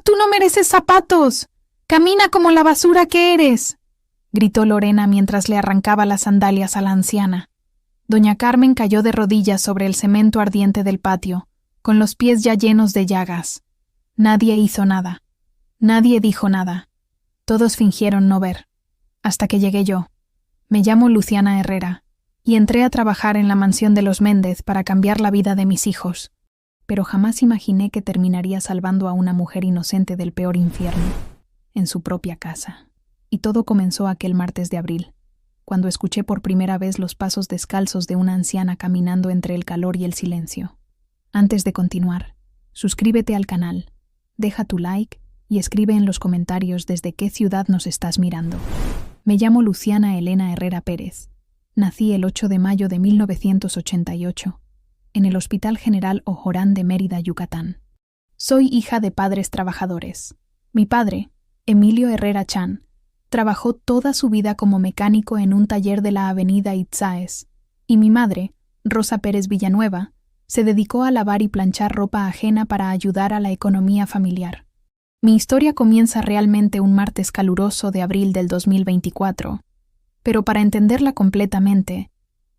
tú no mereces zapatos! ¡Camina como la basura que eres!, gritó Lorena mientras le arrancaba las sandalias a la anciana. Doña Carmen cayó de rodillas sobre el cemento ardiente del patio, con los pies ya llenos de llagas. Nadie hizo nada. Nadie dijo nada. Todos fingieron no ver. Hasta que llegué yo. Me llamo Luciana Herrera, y entré a trabajar en la mansión de los Méndez para cambiar la vida de mis hijos. Pero jamás imaginé que terminaría salvando a una mujer inocente del peor infierno, en su propia casa. Y todo comenzó aquel martes de abril, cuando escuché por primera vez los pasos descalzos de una anciana caminando entre el calor y el silencio. Antes de continuar, suscríbete al canal, deja tu like y escribe en los comentarios desde qué ciudad nos estás mirando. Me llamo Luciana Elena Herrera Pérez. Nací el 8 de mayo de 1988, en el Hospital General Ojorán de Mérida, Yucatán. Soy hija de padres trabajadores. Mi padre, Emilio Herrera Chan, trabajó toda su vida como mecánico en un taller de la avenida Itzáes, y mi madre, Rosa Pérez Villanueva, se dedicó a lavar y planchar ropa ajena para ayudar a la economía familiar. Mi historia comienza realmente un martes caluroso de abril del 2024, pero para entenderla completamente,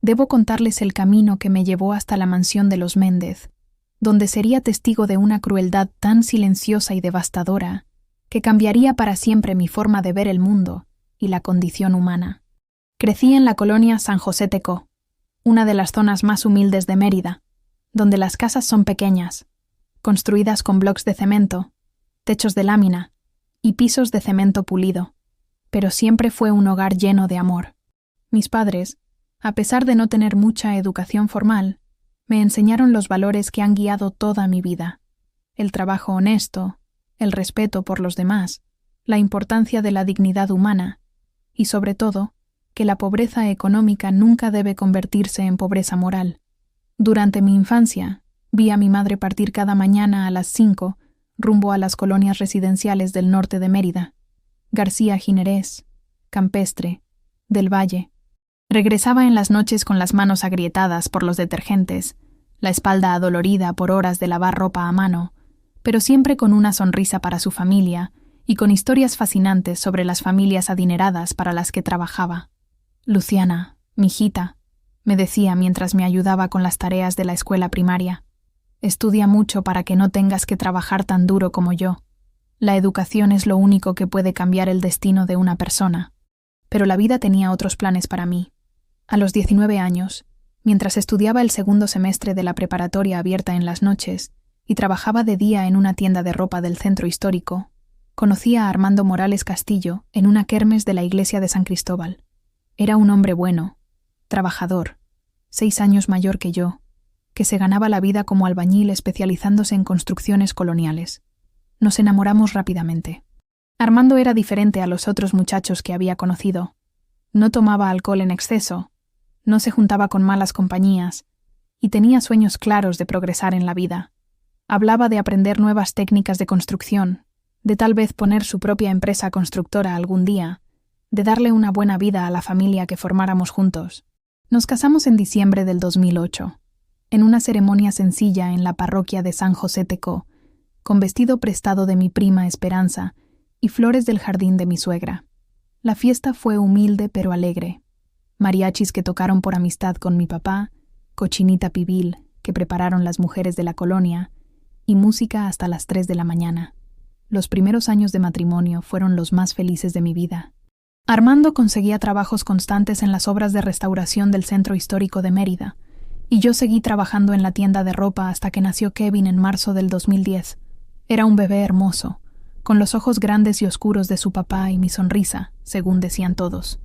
debo contarles el camino que me llevó hasta la mansión de los Méndez, donde sería testigo de una crueldad tan silenciosa y devastadora que cambiaría para siempre mi forma de ver el mundo y la condición humana. Crecí en la colonia San José Tecó, una de las zonas más humildes de Mérida, donde las casas son pequeñas, construidas con bloques de cemento, techos de lámina y pisos de cemento pulido, pero siempre fue un hogar lleno de amor. Mis padres, a pesar de no tener mucha educación formal, me enseñaron los valores que han guiado toda mi vida: el trabajo honesto, el respeto por los demás, la importancia de la dignidad humana y, sobre todo, que la pobreza económica nunca debe convertirse en pobreza moral. Durante mi infancia, vi a mi madre partir cada mañana a las 5 rumbo a las colonias residenciales del norte de Mérida: García Ginerés, Campestre, Del Valle. Regresaba en las noches con las manos agrietadas por los detergentes, la espalda adolorida por horas de lavar ropa a mano, pero siempre con una sonrisa para su familia y con historias fascinantes sobre las familias adineradas para las que trabajaba. Luciana, mijita, me decía mientras me ayudaba con las tareas de la escuela primaria, estudia mucho para que no tengas que trabajar tan duro como yo. La educación es lo único que puede cambiar el destino de una persona. Pero la vida tenía otros planes para mí. A los 19 años, mientras estudiaba el segundo semestre de la preparatoria abierta en las noches y trabajaba de día en una tienda de ropa del centro histórico, conocí a Armando Morales Castillo en una kermes de la iglesia de San Cristóbal. Era un hombre bueno, trabajador, 6 años mayor que yo, que se ganaba la vida como albañil especializándose en construcciones coloniales. Nos enamoramos rápidamente. Armando era diferente a los otros muchachos que había conocido. No tomaba alcohol en exceso, no se juntaba con malas compañías y tenía sueños claros de progresar en la vida. Hablaba de aprender nuevas técnicas de construcción, de tal vez poner su propia empresa constructora algún día, de darle una buena vida a la familia que formáramos juntos. Nos casamos en diciembre del 2008, en una ceremonia sencilla en la parroquia de San José Tecó, con vestido prestado de mi prima Esperanza y flores del jardín de mi suegra. La fiesta fue humilde pero alegre. Mariachis que tocaron por amistad con mi papá, cochinita pibil que prepararon las mujeres de la colonia y música hasta las 3 de la mañana. Los primeros años de matrimonio fueron los más felices de mi vida. Armando conseguía trabajos constantes en las obras de restauración del centro histórico de Mérida, y yo seguí trabajando en la tienda de ropa hasta que nació Kevin en marzo del 2010. Era un bebé hermoso, con los ojos grandes y oscuros de su papá y mi sonrisa, según decían todos.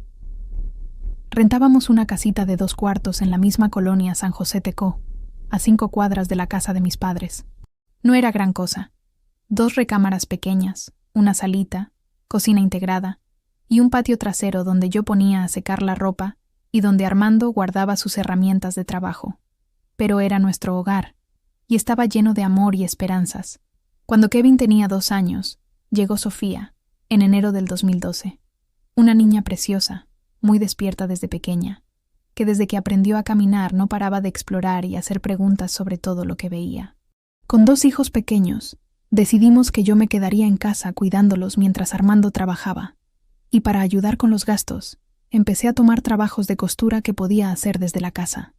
Rentábamos una casita de 2 cuartos en la misma colonia San José Tecó, a 5 cuadras de la casa de mis padres. No era gran cosa. 2 recámaras pequeñas, una salita, cocina integrada y un patio trasero donde yo ponía a secar la ropa y donde Armando guardaba sus herramientas de trabajo. Pero era nuestro hogar, y estaba lleno de amor y esperanzas. Cuando Kevin tenía 2 años, llegó Sofía, en enero del 2012. Una niña preciosa, muy despierta desde pequeña, que desde que aprendió a caminar no paraba de explorar y hacer preguntas sobre todo lo que veía. Con 2 hijos pequeños, Decidimos que yo me quedaría en casa cuidándolos mientras Armando trabajaba. Y para ayudar con los gastos, empecé a tomar trabajos de costura que podía hacer desde la casa.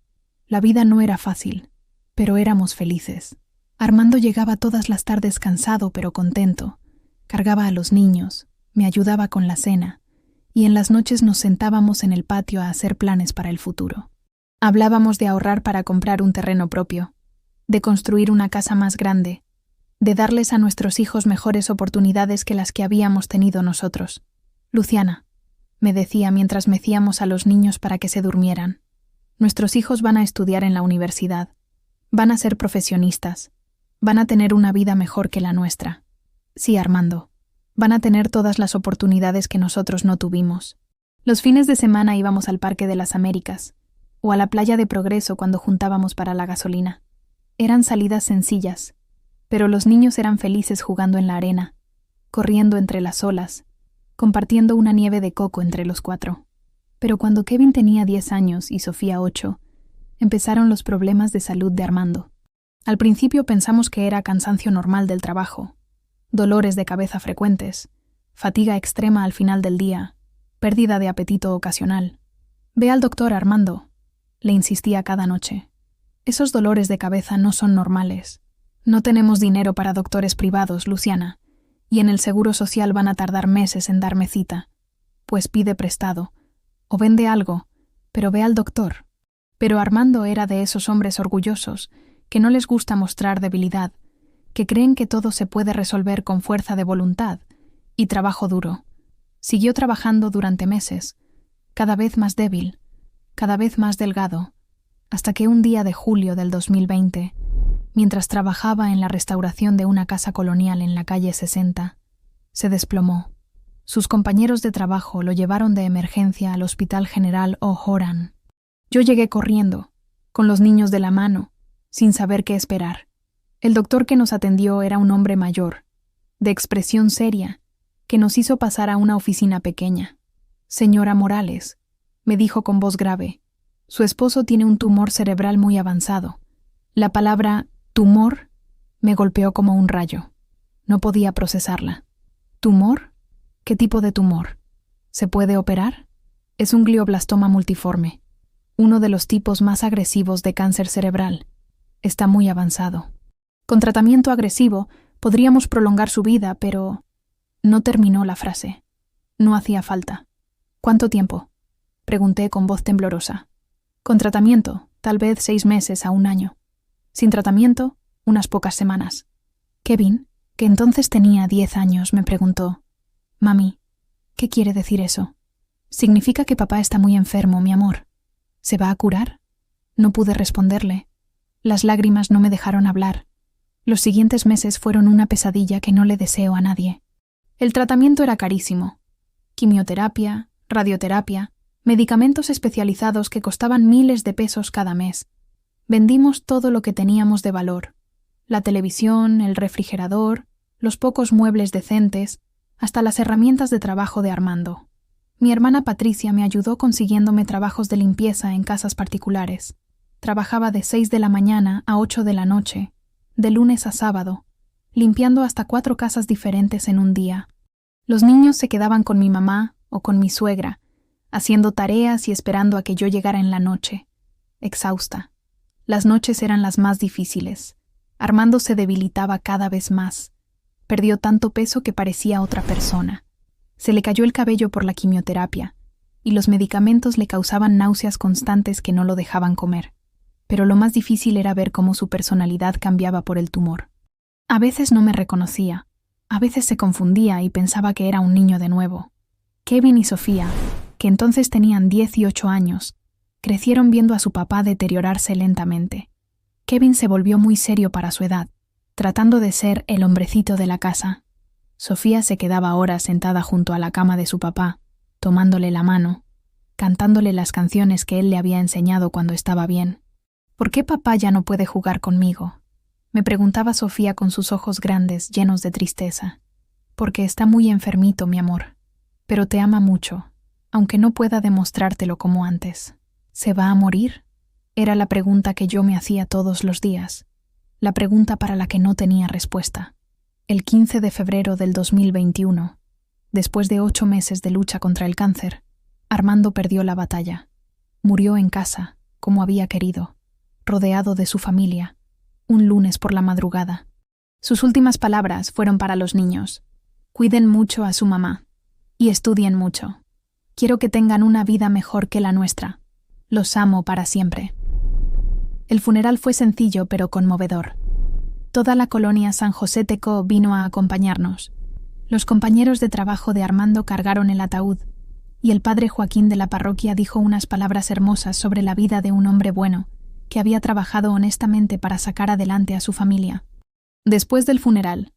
La vida no era fácil, pero éramos felices. Armando llegaba todas las tardes cansado pero contento. Cargaba a los niños, me ayudaba con la cena, y en las noches nos sentábamos en el patio a hacer planes para el futuro. Hablábamos de ahorrar para comprar un terreno propio, de construir una casa más grande, de darles a nuestros hijos mejores oportunidades que las que habíamos tenido nosotros. Luciana, me decía mientras mecíamos a los niños para que se durmieran, nuestros hijos van a estudiar en la universidad, van a ser profesionistas, van a tener una vida mejor que la nuestra. Sí, Armando, van a tener todas las oportunidades que nosotros no tuvimos. Los fines de semana íbamos al Parque de las Américas, o a la playa de Progreso cuando juntábamos para la gasolina. Eran salidas sencillas, pero los niños eran felices jugando en la arena, corriendo entre las olas, compartiendo una nieve de coco entre los 4. Pero cuando Kevin tenía 10 años y Sofía 8, empezaron los problemas de salud de Armando. Al principio pensamos que era cansancio normal del trabajo, dolores de cabeza frecuentes, fatiga extrema al final del día, pérdida de apetito ocasional. Ve al doctor, Armando, le insistía cada noche. Esos dolores de cabeza no son normales. No tenemos dinero para doctores privados, Luciana, y en el Seguro Social van a tardar meses en darme cita. Pues pide prestado, o vende algo, pero ve al doctor. Pero Armando era de esos hombres orgullosos que no les gusta mostrar debilidad, que creen que todo se puede resolver con fuerza de voluntad y trabajo duro. Siguió trabajando durante meses, cada vez más débil, cada vez más delgado, hasta que un día de julio del 2020, mientras trabajaba en la restauración de una casa colonial en la calle 60, se desplomó. Sus compañeros de trabajo lo llevaron de emergencia al Hospital General O'Horan. Yo llegué corriendo, con los niños de la mano, sin saber qué esperar. El doctor que nos atendió era un hombre mayor, de expresión seria, que nos hizo pasar a una oficina pequeña. «Señora Morales», me dijo con voz grave, «su esposo tiene un tumor cerebral muy avanzado». La palabra «tumor» me golpeó como un rayo. No podía procesarla. ¿Tumor? ¿Qué tipo de tumor? ¿Se puede operar? Es un glioblastoma multiforme, uno de los tipos más agresivos de cáncer cerebral. Está muy avanzado. Con tratamiento agresivo podríamos prolongar su vida, pero... No terminó la frase. No hacía falta. ¿Cuánto tiempo?, pregunté con voz temblorosa. Con tratamiento, tal vez 6 meses a 1 año. Sin tratamiento, unas pocas semanas. Kevin, que entonces tenía 10 años, me preguntó: «Mami, ¿qué quiere decir eso?» «Significa que papá está muy enfermo, mi amor. ¿Se va a curar?» No pude responderle. Las lágrimas no me dejaron hablar. Los siguientes meses fueron una pesadilla que no le deseo a nadie. El tratamiento era carísimo. Quimioterapia, radioterapia, medicamentos especializados que costaban miles de pesos cada mes. Vendimos todo lo que teníamos de valor: la televisión, el refrigerador, los pocos muebles decentes, hasta las herramientas de trabajo de Armando. Mi hermana Patricia me ayudó consiguiéndome trabajos de limpieza en casas particulares. Trabajaba de 6 de la mañana a 8 de la noche, de lunes a sábado, limpiando hasta 4 casas diferentes en un día. Los niños se quedaban con mi mamá o con mi suegra, haciendo tareas y esperando a que yo llegara en la noche, exhausta. Las noches eran las más difíciles. Armando se debilitaba cada vez más. Perdió tanto peso que parecía otra persona. Se le cayó el cabello por la quimioterapia, y los medicamentos le causaban náuseas constantes que no lo dejaban comer. Pero lo más difícil era ver cómo su personalidad cambiaba por el tumor. A veces no me reconocía, a veces se confundía y pensaba que era un niño de nuevo. Kevin y Sofía, que entonces tenían 10 y 8 años, crecieron viendo a su papá deteriorarse lentamente. Kevin se volvió muy serio para su edad, tratando de ser el hombrecito de la casa. Sofía se quedaba horas sentada junto a la cama de su papá, tomándole la mano, cantándole las canciones que él le había enseñado cuando estaba bien. «¿Por qué papá ya no puede jugar conmigo?», me preguntaba Sofía con sus ojos grandes llenos de tristeza. «Porque está muy enfermito, mi amor. Pero te ama mucho, aunque no pueda demostrártelo como antes». «¿Se va a morir?», era la pregunta que yo me hacía todos los días, la pregunta para la que no tenía respuesta. El 15 de febrero del 2021, después de 8 meses de lucha contra el cáncer, Armando perdió la batalla. Murió en casa, como había querido, rodeado de su familia, un lunes por la madrugada. Sus últimas palabras fueron para los niños. Cuiden mucho a su mamá y estudien mucho. Quiero que tengan una vida mejor que la nuestra. Los amo para siempre. El funeral fue sencillo pero conmovedor. Toda la colonia San José Tecó vino a acompañarnos. Los compañeros de trabajo de Armando cargaron el ataúd, y el padre Joaquín de la parroquia dijo unas palabras hermosas sobre la vida de un hombre bueno, que había trabajado honestamente para sacar adelante a su familia. Después del funeral,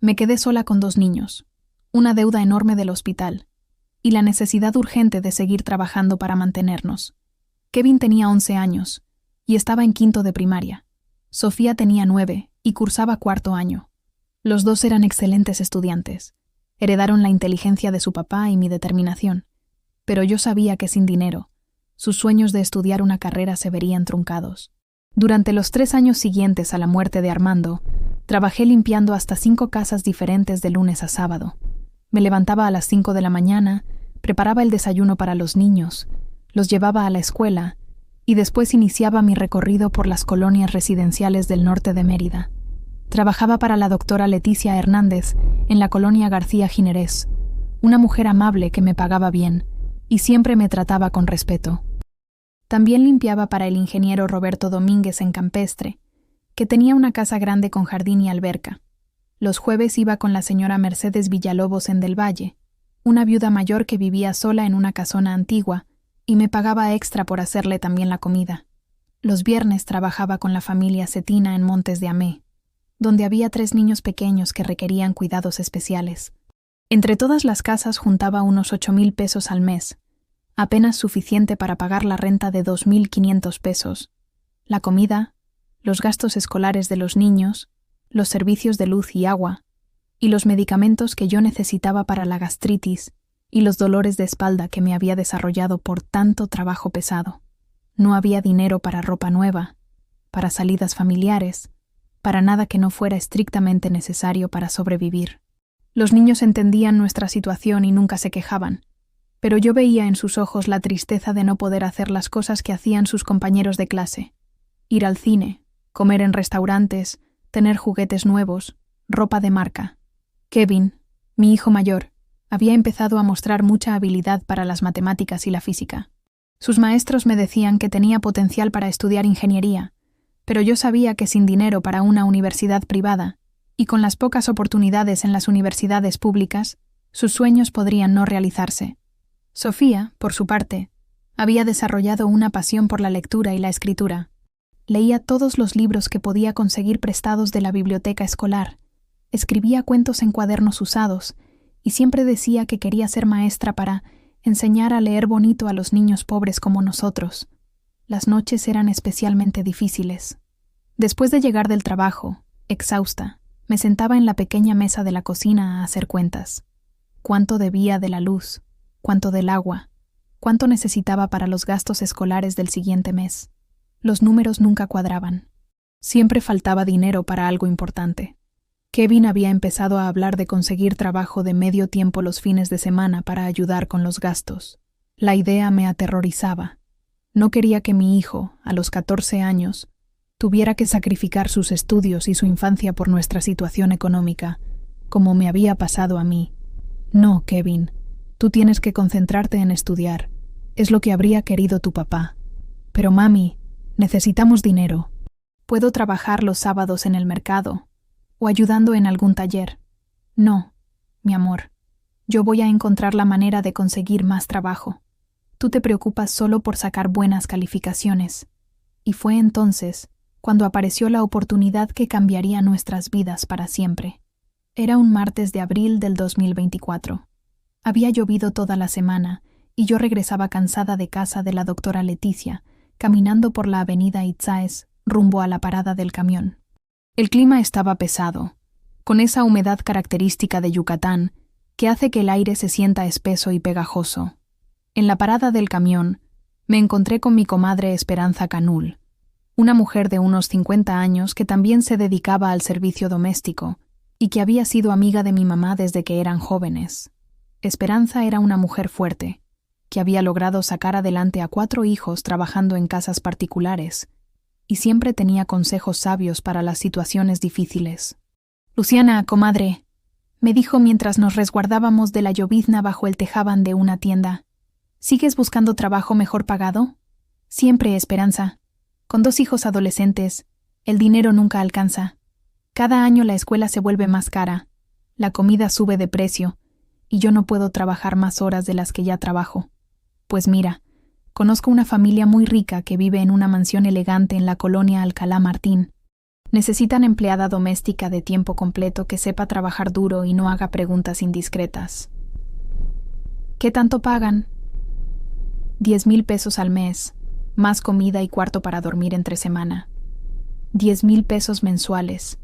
me quedé sola con 2 niños, una deuda enorme del hospital, y la necesidad urgente de seguir trabajando para mantenernos. Kevin tenía 11 años, y estaba en 5º de primaria. Sofía tenía 9 y cursaba 4º año. Los 2 eran excelentes estudiantes. Heredaron la inteligencia de su papá y mi determinación. Pero yo sabía que sin dinero, sus sueños de estudiar una carrera se verían truncados. Durante los 3 años siguientes a la muerte de Armando, trabajé limpiando hasta 5 casas diferentes de lunes a sábado. Me levantaba a las 5 de la mañana, preparaba el desayuno para los niños, los llevaba a la escuela y después iniciaba mi recorrido por las colonias residenciales del norte de Mérida. Trabajaba para la doctora Leticia Hernández en la colonia García Ginerés, una mujer amable que me pagaba bien y siempre me trataba con respeto. También limpiaba para el ingeniero Roberto Domínguez en Campestre, que tenía una casa grande con jardín y alberca. Los jueves iba con la señora Mercedes Villalobos en Del Valle, una viuda mayor que vivía sola en una casona antigua, y me pagaba extra por hacerle también la comida. Los viernes trabajaba con la familia Cetina en Montes de Amé, donde había 3 niños pequeños que requerían cuidados especiales. Entre todas las casas juntaba unos 8,000 pesos al mes, apenas suficiente para pagar la renta de 2,500 pesos, la comida, los gastos escolares de los niños, los servicios de luz y agua, y los medicamentos que yo necesitaba para la gastritis y los dolores de espalda que me había desarrollado por tanto trabajo pesado. No había dinero para ropa nueva, para salidas familiares, para nada que no fuera estrictamente necesario para sobrevivir. Los niños entendían nuestra situación y nunca se quejaban, pero yo veía en sus ojos la tristeza de no poder hacer las cosas que hacían sus compañeros de clase: ir al cine, comer en restaurantes, tener juguetes nuevos, ropa de marca. Kevin, mi hijo mayor, había empezado a mostrar mucha habilidad para las matemáticas y la física. Sus maestros me decían que tenía potencial para estudiar ingeniería, pero yo sabía que sin dinero para una universidad privada, y con las pocas oportunidades en las universidades públicas, sus sueños podrían no realizarse. Sofía, por su parte, había desarrollado una pasión por la lectura y la escritura. Leía todos los libros que podía conseguir prestados de la biblioteca escolar, escribía cuentos en cuadernos usados, y siempre decía que quería ser maestra para enseñar a leer bonito a los niños pobres como nosotros. Las noches eran especialmente difíciles. Después de llegar del trabajo, exhausta, me sentaba en la pequeña mesa de la cocina a hacer cuentas. ¿Cuánto debía de la luz? ¿Cuánto del agua? ¿Cuánto necesitaba para los gastos escolares del siguiente mes? Los números nunca cuadraban. Siempre faltaba dinero para algo importante. Kevin había empezado a hablar de conseguir trabajo de medio tiempo los fines de semana para ayudar con los gastos. La idea me aterrorizaba. No quería que mi hijo, a los 14 años, tuviera que sacrificar sus estudios y su infancia por nuestra situación económica, como me había pasado a mí. No, Kevin, tú tienes que concentrarte en estudiar. Es lo que habría querido tu papá. Pero mami, necesitamos dinero. Puedo trabajar los sábados en el mercado o ayudando en algún taller. No, mi amor, yo voy a encontrar la manera de conseguir más trabajo. Tú te preocupas solo por sacar buenas calificaciones. Y fue entonces cuando apareció la oportunidad que cambiaría nuestras vidas para siempre. Era un martes de abril del 2024. Había llovido toda la semana y yo regresaba cansada de casa de la doctora Leticia, caminando por la avenida Itzáes rumbo a la parada del camión. El clima estaba pesado, con esa humedad característica de Yucatán que hace que el aire se sienta espeso y pegajoso. En la parada del camión me encontré con mi comadre Esperanza Canul, una mujer de unos 50 años que también se dedicaba al servicio doméstico y que había sido amiga de mi mamá desde que eran jóvenes. Esperanza era una mujer fuerte, que había logrado sacar adelante a 4 hijos trabajando en casas particulares, y siempre tenía consejos sabios para las situaciones difíciles. «Luciana, comadre», me dijo mientras nos resguardábamos de la llovizna bajo el tejabán de una tienda. «¿Sigues buscando trabajo mejor pagado?» «Siempre, Esperanza. Con 2 hijos adolescentes, el dinero nunca alcanza. Cada año la escuela se vuelve más cara, la comida sube de precio, y yo no puedo trabajar más horas de las que ya trabajo. Pues mira, conozco una familia muy rica que vive en una mansión elegante en la colonia Alcalá Martín. Necesitan empleada doméstica de tiempo completo que sepa trabajar duro y no haga preguntas indiscretas». «¿Qué tanto pagan?» 10,000 pesos al mes, más comida y cuarto para dormir entre semana. 10,000 pesos mensuales.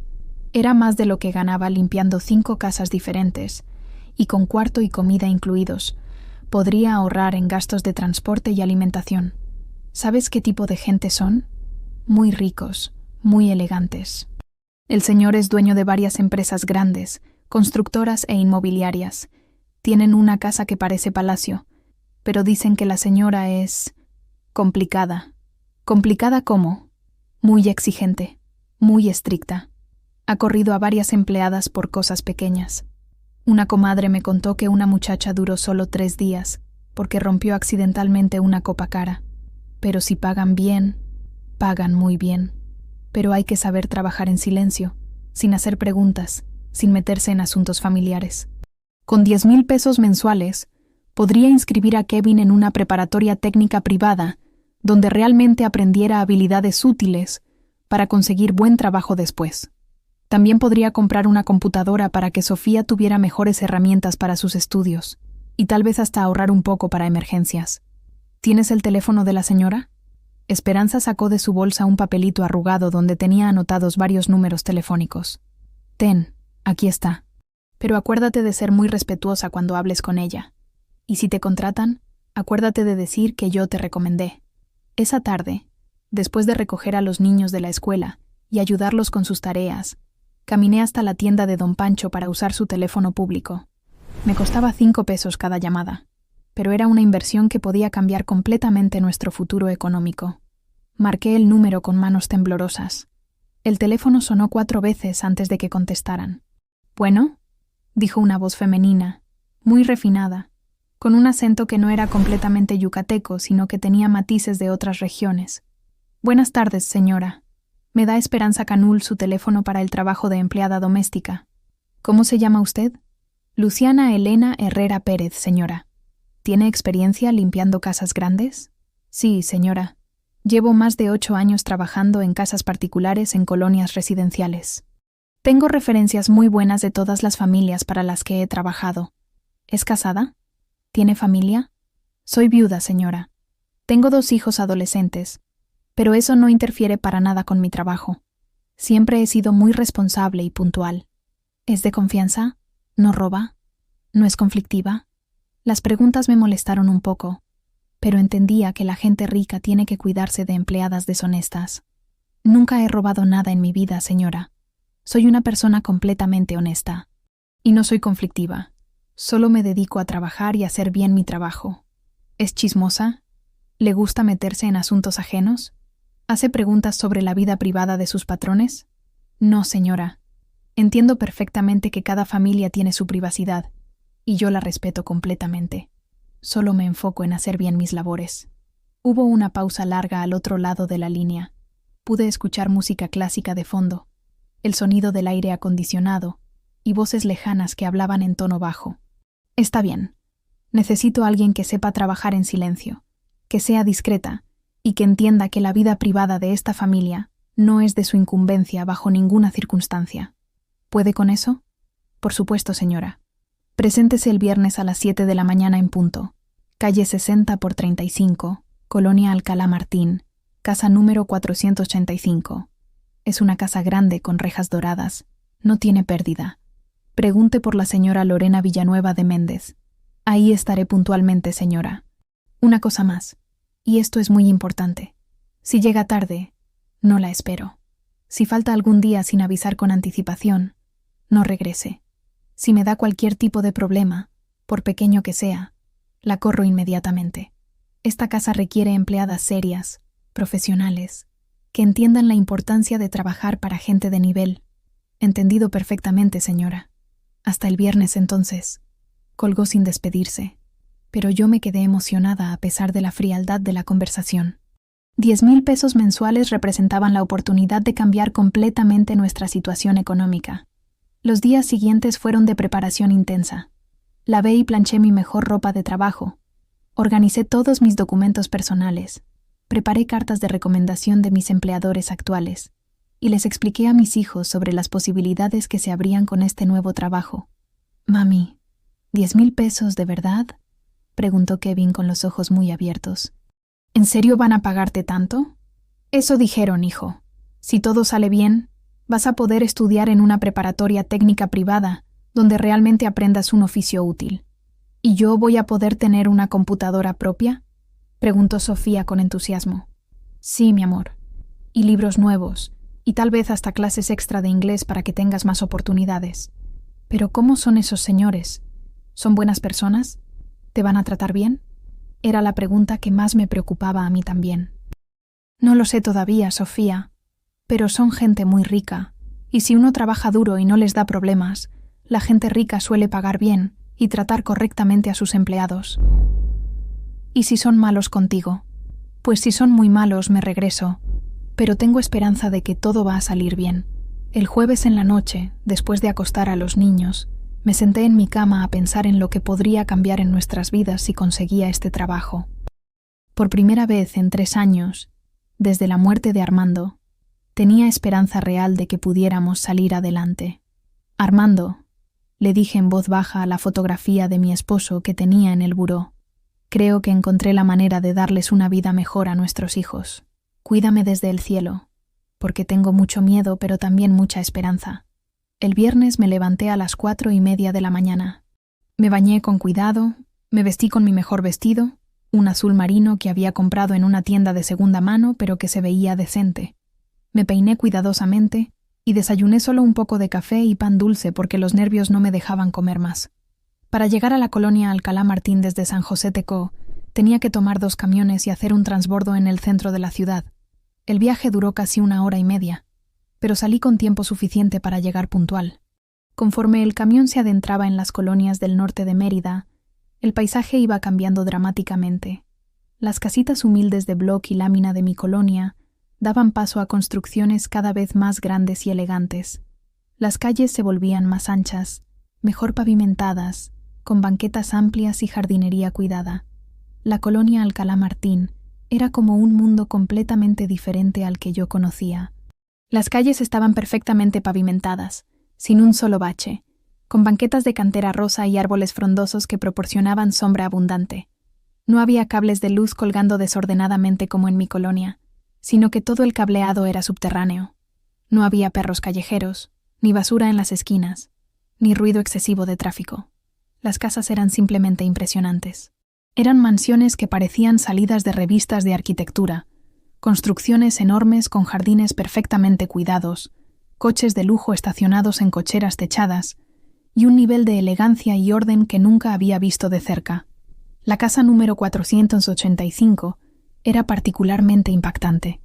Era más de lo que ganaba limpiando 5 casas diferentes, y con cuarto y comida incluidos, podría ahorrar en gastos de transporte y alimentación. ¿Sabes qué tipo de gente son? Muy ricos, muy elegantes. El señor es dueño de varias empresas grandes, constructoras e inmobiliarias. Tienen una casa que parece palacio, pero dicen que la señora es complicada. ¿Complicada cómo? Muy exigente, muy estricta. Ha corrido a varias empleadas por cosas pequeñas. Una comadre me contó que una muchacha duró solo 3 días, porque rompió accidentalmente una copa cara. Pero si pagan bien, pagan muy bien. Pero hay que saber trabajar en silencio, sin hacer preguntas, sin meterse en asuntos familiares. Con 10,000 pesos mensuales, podría inscribir a Kevin en una preparatoria técnica privada, donde realmente aprendiera habilidades útiles para conseguir buen trabajo después. También podría comprar una computadora para que Sofía tuviera mejores herramientas para sus estudios, y tal vez hasta ahorrar un poco para emergencias. ¿Tienes el teléfono de la señora? Esperanza sacó de su bolsa un papelito arrugado donde tenía anotados varios números telefónicos. «Ten, aquí está. Pero acuérdate de ser muy respetuosa cuando hables con ella. Y si te contratan, acuérdate de decir que yo te recomendé». Esa tarde, después de recoger a los niños de la escuela y ayudarlos con sus tareas, caminé hasta la tienda de don Pancho para usar su teléfono público. Me costaba 5 pesos cada llamada, pero era una inversión que podía cambiar completamente nuestro futuro económico. Marqué el número con manos temblorosas. El teléfono sonó 4 veces antes de que contestaran. «¿Bueno?», dijo una voz femenina, muy refinada, con un acento que no era completamente yucateco, sino que tenía matices de otras regiones. «Buenas tardes, señora. Me da Esperanza Canul su teléfono para el trabajo de empleada doméstica. ¿Cómo se llama usted?» «Luciana Elena Herrera Pérez, señora». «¿Tiene experiencia limpiando casas grandes?» «Sí, señora. Llevo más de 8 años trabajando en casas particulares en colonias residenciales. Tengo referencias muy buenas de todas las familias para las que he trabajado. ¿Es casada? ¿Tiene familia?» «Soy viuda, señora. Tengo 2 hijos adolescentes, pero eso no interfiere para nada con mi trabajo. Siempre he sido muy responsable y puntual. ¿Es de confianza? ¿No roba? ¿No es conflictiva?» Las preguntas me molestaron un poco, pero entendía que la gente rica tiene que cuidarse de empleadas deshonestas. «Nunca he robado nada en mi vida, señora. Soy una persona completamente honesta. Y no soy conflictiva. Solo me dedico a trabajar y a hacer bien mi trabajo». «¿Es chismosa? ¿Le gusta meterse en asuntos ajenos? ¿Hace preguntas sobre la vida privada de sus patrones?» «No, señora. Entiendo perfectamente que cada familia tiene su privacidad, y yo la respeto completamente. Solo me enfoco en hacer bien mis labores». Hubo una pausa larga al otro lado de la línea. Pude escuchar música clásica de fondo, el sonido del aire acondicionado y voces lejanas que hablaban en tono bajo. «Está bien. Necesito a alguien que sepa trabajar en silencio, que sea discreta y que entienda que la vida privada de esta familia no es de su incumbencia bajo ninguna circunstancia. ¿Puede con eso?» «Por supuesto, señora. Preséntese el viernes a las 7 de la mañana en punto. Calle 60 por 35, Colonia Alcalá Martín, casa número 485. Es una casa grande con rejas doradas. No tiene pérdida. Pregunte por la señora Lorena Villanueva de Méndez. Ahí estaré puntualmente, señora. Una cosa más, y esto es muy importante. Si llega tarde, no la espero. Si falta algún día sin avisar con anticipación, no regrese. Si me da cualquier tipo de problema, por pequeño que sea, la corro inmediatamente. Esta casa requiere empleadas serias, profesionales, que entiendan la importancia de trabajar para gente de nivel. Entendido perfectamente, señora. Hasta el viernes entonces. Colgó sin despedirse, pero yo me quedé emocionada a pesar de la frialdad de la conversación. 10,000 pesos mensuales representaban la oportunidad de cambiar completamente nuestra situación económica. Los días siguientes fueron de preparación intensa. Lavé y planché mi mejor ropa de trabajo. Organicé todos mis documentos personales. Preparé cartas de recomendación de mis empleadores actuales y les expliqué a mis hijos sobre las posibilidades que se abrían con este nuevo trabajo. «Mami, 10,000 pesos, ¿de verdad?», preguntó Kevin con los ojos muy abiertos. «¿En serio van a pagarte tanto?». «Eso dijeron, hijo. Si todo sale bien, vas a poder estudiar en una preparatoria técnica privada donde realmente aprendas un oficio útil». «¿Y yo voy a poder tener una computadora propia?», preguntó Sofía con entusiasmo. «Sí, mi amor. Y libros nuevos, y tal vez hasta clases extra de inglés para que tengas más oportunidades. Pero ¿cómo son esos señores? ¿Son buenas personas? ¿Te van a tratar bien?», era la pregunta que más me preocupaba a mí también. «No lo sé todavía, Sofía, pero son gente muy rica, y si uno trabaja duro y no les da problemas, la gente rica suele pagar bien y tratar correctamente a sus empleados». «¿Y si son malos contigo?». «Pues si son muy malos me regreso, pero tengo esperanza de que todo va a salir bien». El jueves en la noche, después de acostar a los niños, me senté en mi cama a pensar en lo que podría cambiar en nuestras vidas si conseguía este trabajo. Por primera vez en 3 años, desde la muerte de Armando, tenía esperanza real de que pudiéramos salir adelante. «Armando», le dije en voz baja a la fotografía de mi esposo que tenía en el buró, «creo que encontré la manera de darles una vida mejor a nuestros hijos. Cuídame desde el cielo, porque tengo mucho miedo pero también mucha esperanza». El viernes me levanté a las 4:30 de la mañana. Me bañé con cuidado, me vestí con mi mejor vestido, un azul marino que había comprado en una tienda de segunda mano pero que se veía decente. Me peiné cuidadosamente y desayuné solo un poco de café y pan dulce porque los nervios no me dejaban comer más. Para llegar a la colonia Alcalá Martín desde San José Tecó, tenía que tomar 2 camiones y hacer un transbordo en el centro de la ciudad. El viaje duró casi 1 hora y media, pero salí con tiempo suficiente para llegar puntual. Conforme el camión se adentraba en las colonias del norte de Mérida, el paisaje iba cambiando dramáticamente. Las casitas humildes de bloc y lámina de mi colonia daban paso a construcciones cada vez más grandes y elegantes. Las calles se volvían más anchas, mejor pavimentadas, con banquetas amplias y jardinería cuidada. La colonia Alcalá Martín era como un mundo completamente diferente al que yo conocía. Las calles estaban perfectamente pavimentadas, sin un solo bache, con banquetas de cantera rosa y árboles frondosos que proporcionaban sombra abundante. No había cables de luz colgando desordenadamente como en mi colonia, sino que todo el cableado era subterráneo. No había perros callejeros, ni basura en las esquinas, ni ruido excesivo de tráfico. Las casas eran simplemente impresionantes. Eran mansiones que parecían salidas de revistas de arquitectura, construcciones enormes con jardines perfectamente cuidados, coches de lujo estacionados en cocheras techadas, y un nivel de elegancia y orden que nunca había visto de cerca. La casa número 485 era particularmente impactante.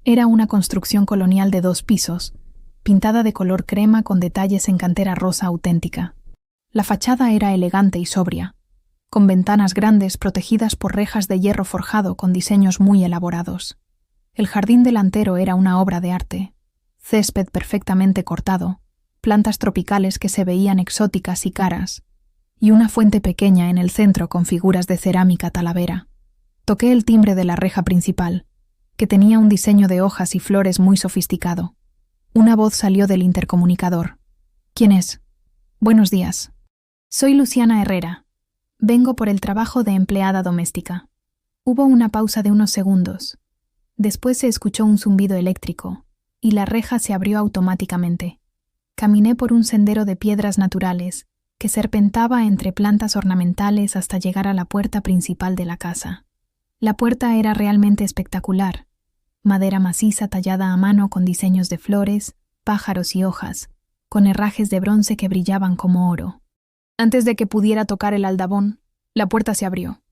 Era una construcción colonial de 2 pisos, pintada de color crema con detalles en cantera rosa auténtica. La fachada era elegante y sobria, con ventanas grandes protegidas por rejas de hierro forjado con diseños muy elaborados. El jardín delantero era una obra de arte, césped perfectamente cortado, plantas tropicales que se veían exóticas y caras, y una fuente pequeña en el centro con figuras de cerámica talavera. Toqué el timbre de la reja principal, que tenía un diseño de hojas y flores muy sofisticado. Una voz salió del intercomunicador. «¿Quién es?». «Buenos días. Soy Luciana Herrera. Vengo por el trabajo de empleada doméstica». Hubo una pausa de unos segundos. Después se escuchó un zumbido eléctrico, y la reja se abrió automáticamente. Caminé por un sendero de piedras naturales que serpentaba entre plantas ornamentales hasta llegar a la puerta principal de la casa. La puerta era realmente espectacular, madera maciza tallada a mano con diseños de flores, pájaros y hojas, con herrajes de bronce que brillaban como oro. Antes de que pudiera tocar el aldabón, la puerta se abrió.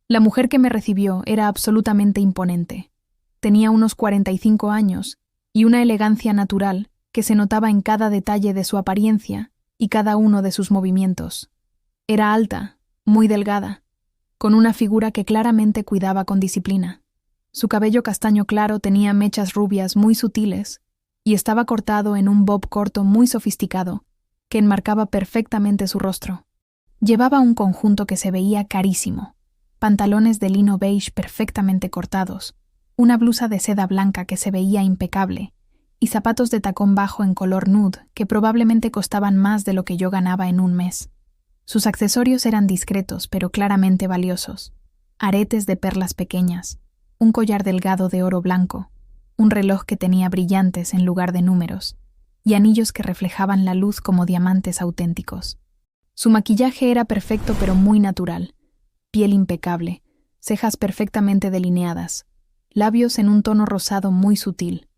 La mujer que me recibió era absolutamente imponente. Tenía unos 45 años y una elegancia natural que se notaba en cada detalle de su apariencia y cada uno de sus movimientos. Era alta, muy delgada, con una figura que claramente cuidaba con disciplina. Su cabello castaño claro tenía mechas rubias muy sutiles y estaba cortado en un bob corto muy sofisticado que enmarcaba perfectamente su rostro. Llevaba un conjunto que se veía carísimo, pantalones de lino beige perfectamente cortados, una blusa de seda blanca que se veía impecable y zapatos de tacón bajo en color nude que probablemente costaban más de lo que yo ganaba en un mes. Sus accesorios eran discretos pero claramente valiosos: aretes de perlas pequeñas, un collar delgado de oro blanco, un reloj que tenía brillantes en lugar de números, y anillos que reflejaban la luz como diamantes auténticos. Su maquillaje era perfecto pero muy natural: piel impecable, cejas perfectamente delineadas, labios en un tono rosado muy sutil.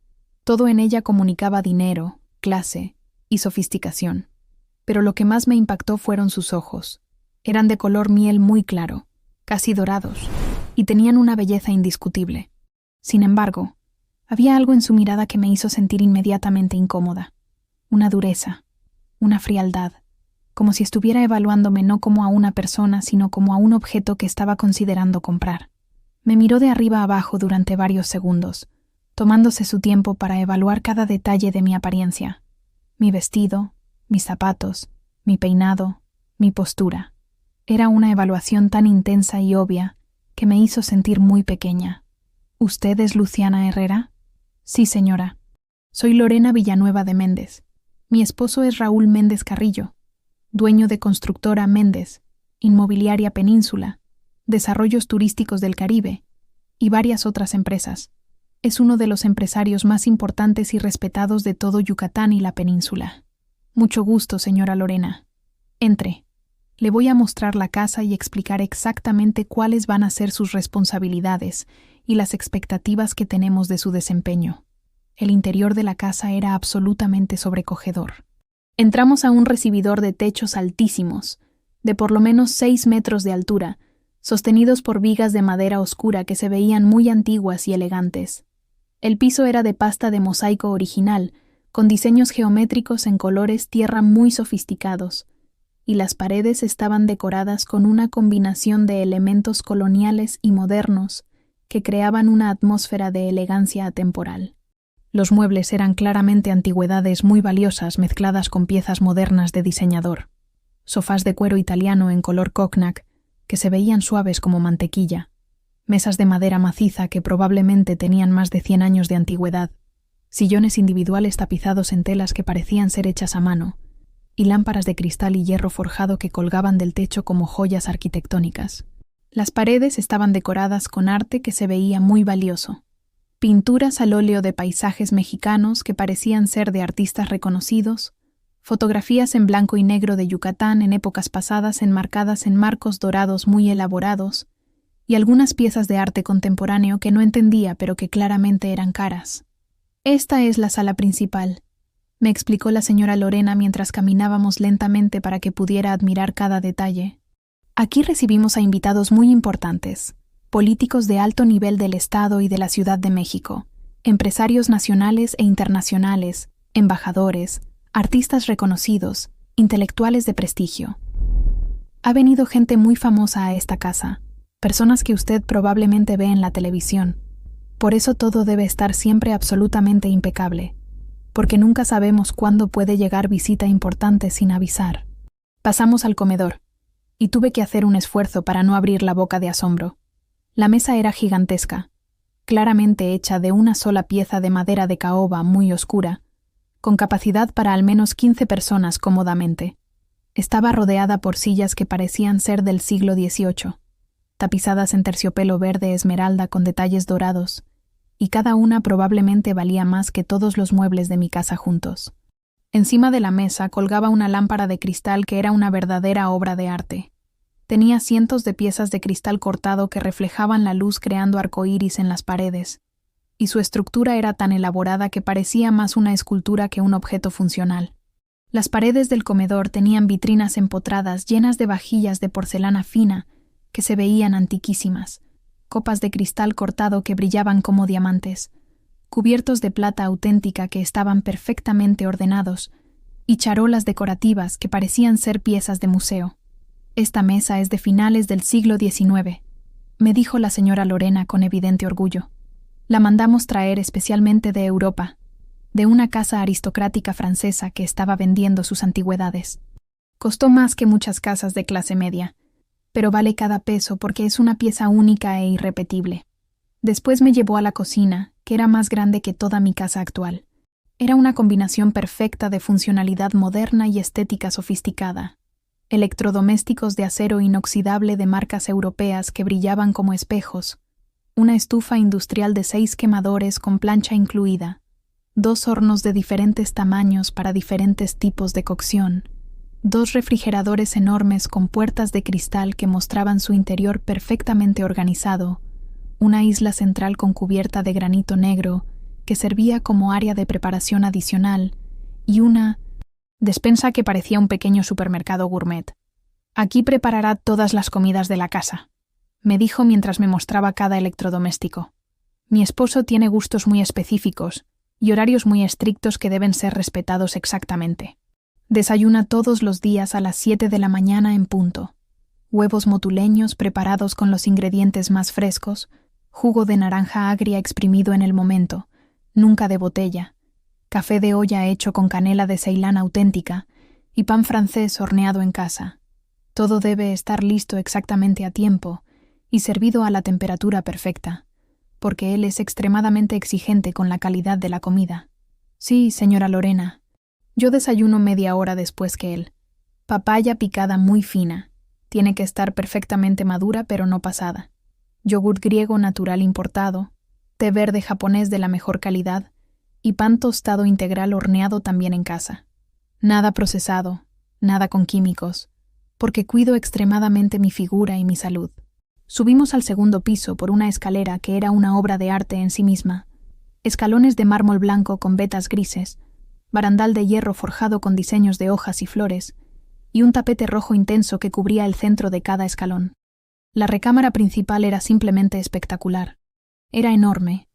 Todo en ella comunicaba dinero, clase y sofisticación. Pero lo que más me impactó fueron sus ojos. Eran de color miel muy claro, casi dorados, y tenían una belleza indiscutible. Sin embargo, había algo en su mirada que me hizo sentir inmediatamente incómoda. Una dureza, una frialdad, como si estuviera evaluándome no como a una persona, sino como a un objeto que estaba considerando comprar. Me miró de arriba abajo durante varios segundos, tomándose su tiempo para evaluar cada detalle de mi apariencia: mi vestido, mis zapatos, mi peinado, mi postura. Era una evaluación tan intensa y obvia que me hizo sentir muy pequeña. ¿Usted es Luciana Herrera? Sí, señora. Soy Lorena Villanueva de Méndez. Mi esposo es Raúl Méndez Carrillo, dueño de Constructora Méndez, Inmobiliaria Península, Desarrollos Turísticos del Caribe y varias otras empresas. Es uno de los empresarios más importantes y respetados de todo Yucatán y la península. Mucho gusto, señora Lorena. Entre. Le voy a mostrar la casa y explicar exactamente cuáles van a ser sus responsabilidades y las expectativas que tenemos de su desempeño. El interior de la casa era absolutamente sobrecogedor. Entramos a un recibidor de techos altísimos, de por lo menos 6 metros de altura, sostenidos por vigas de madera oscura que se veían muy antiguas y elegantes. El piso era de pasta de mosaico original, con diseños geométricos en colores tierra muy sofisticados, y las paredes estaban decoradas con una combinación de elementos coloniales y modernos que creaban una atmósfera de elegancia atemporal. Los muebles eran claramente antigüedades muy valiosas mezcladas con piezas modernas de diseñador. Sofás de cuero italiano en color cognac que se veían suaves como mantequilla, mesas de madera maciza que probablemente tenían más de 100 años de antigüedad, sillones individuales tapizados en telas que parecían ser hechas a mano, y lámparas de cristal y hierro forjado que colgaban del techo como joyas arquitectónicas. Las paredes estaban decoradas con arte que se veía muy valioso. Pinturas al óleo de paisajes mexicanos que parecían ser de artistas reconocidos, fotografías en blanco y negro de Yucatán en épocas pasadas enmarcadas en marcos dorados muy elaborados, y algunas piezas de arte contemporáneo que no entendía pero que claramente eran caras. Esta es la sala principal, me explicó la señora Lorena mientras caminábamos lentamente para que pudiera admirar cada detalle. Aquí recibimos a invitados muy importantes, políticos de alto nivel del Estado y de la Ciudad de México, empresarios nacionales e internacionales, embajadores, artistas reconocidos, intelectuales de prestigio. Ha venido gente muy famosa a esta casa, personas que usted probablemente ve en la televisión. Por eso todo debe estar siempre absolutamente impecable, porque nunca sabemos cuándo puede llegar visita importante sin avisar. Pasamos al comedor, y tuve que hacer un esfuerzo para no abrir la boca de asombro. La mesa era gigantesca, claramente hecha de una sola pieza de madera de caoba muy oscura, con capacidad para al menos 15 personas cómodamente. Estaba rodeada por sillas que parecían ser del siglo XVIII, tapizadas en terciopelo verde esmeralda con detalles dorados, y cada una probablemente valía más que todos los muebles de mi casa juntos. Encima de la mesa colgaba una lámpara de cristal que era una verdadera obra de arte. Tenía cientos de piezas de cristal cortado que reflejaban la luz creando arcoíris en las paredes, y su estructura era tan elaborada que parecía más una escultura que un objeto funcional. Las paredes del comedor tenían vitrinas empotradas llenas de vajillas de porcelana fina que se veían antiquísimas, copas de cristal cortado que brillaban como diamantes, cubiertos de plata auténtica que estaban perfectamente ordenados, y charolas decorativas que parecían ser piezas de museo. «Esta mesa es de finales del siglo XIX», me dijo la señora Lorena con evidente orgullo. «La mandamos traer especialmente de Europa, de una casa aristocrática francesa que estaba vendiendo sus antigüedades. Costó más que muchas casas de clase media, pero vale cada peso porque es una pieza única e irrepetible». Después me llevó a la cocina, que era más grande que toda mi casa actual. Era una combinación perfecta de funcionalidad moderna y estética sofisticada. Electrodomésticos de acero inoxidable de marcas europeas que brillaban como espejos, una estufa industrial de 6 quemadores con plancha incluida, 2 hornos de diferentes tamaños para diferentes tipos de cocción, 2 refrigeradores enormes con puertas de cristal que mostraban su interior perfectamente organizado, una isla central con cubierta de granito negro que servía como área de preparación adicional y una despensa que parecía un pequeño supermercado gourmet. «Aquí preparará todas las comidas de la casa», me dijo mientras me mostraba cada electrodoméstico. «Mi esposo tiene gustos muy específicos y horarios muy estrictos que deben ser respetados exactamente. Desayuna todos los días a las 7 de la mañana en punto. Huevos motuleños preparados con los ingredientes más frescos, jugo de naranja agria exprimido en el momento, nunca de botella, café de olla hecho con canela de Ceilán auténtica y pan francés horneado en casa. Todo debe estar listo exactamente a tiempo y servido a la temperatura perfecta, porque él es extremadamente exigente con la calidad de la comida. Sí, señora Lorena, yo desayuno media hora después que él. Papaya picada muy fina, tiene que estar perfectamente madura pero no pasada. Yogur griego natural importado, té verde japonés de la mejor calidad y pan tostado integral horneado también en casa. Nada procesado, nada con químicos, porque cuido extremadamente mi figura y mi salud». Subimos al segundo piso por una escalera que era una obra de arte en sí misma. Escalones de mármol blanco con vetas grises, barandal de hierro forjado con diseños de hojas y flores, y un tapete rojo intenso que cubría el centro de cada escalón. La recámara principal era simplemente espectacular. Era enorme,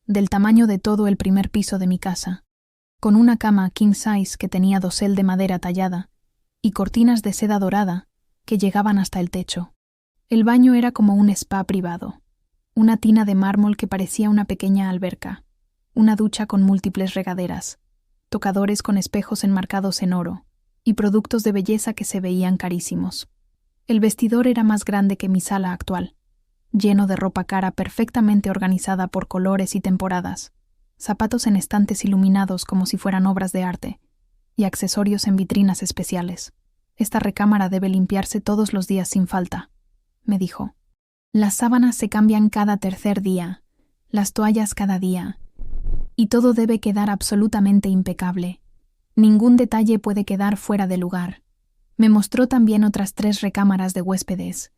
del tamaño de todo el primer piso de mi casa, con una cama king size que tenía dosel de madera tallada y cortinas de seda dorada que llegaban hasta el techo. El baño era como un spa privado, una tina de mármol que parecía una pequeña alberca, una ducha con múltiples regaderas, tocadores con espejos enmarcados en oro y productos de belleza que se veían carísimos. El vestidor era más grande que mi sala actual, lleno de ropa cara perfectamente organizada por colores y temporadas, zapatos en estantes iluminados como si fueran obras de arte, y accesorios en vitrinas especiales. «Esta recámara debe limpiarse todos los días sin falta», me dijo. «Las sábanas se cambian cada tercer día, las toallas cada día, y todo debe quedar absolutamente impecable. Ningún detalle puede quedar fuera de lugar». Me mostró también otras 3 recámaras de huéspedes,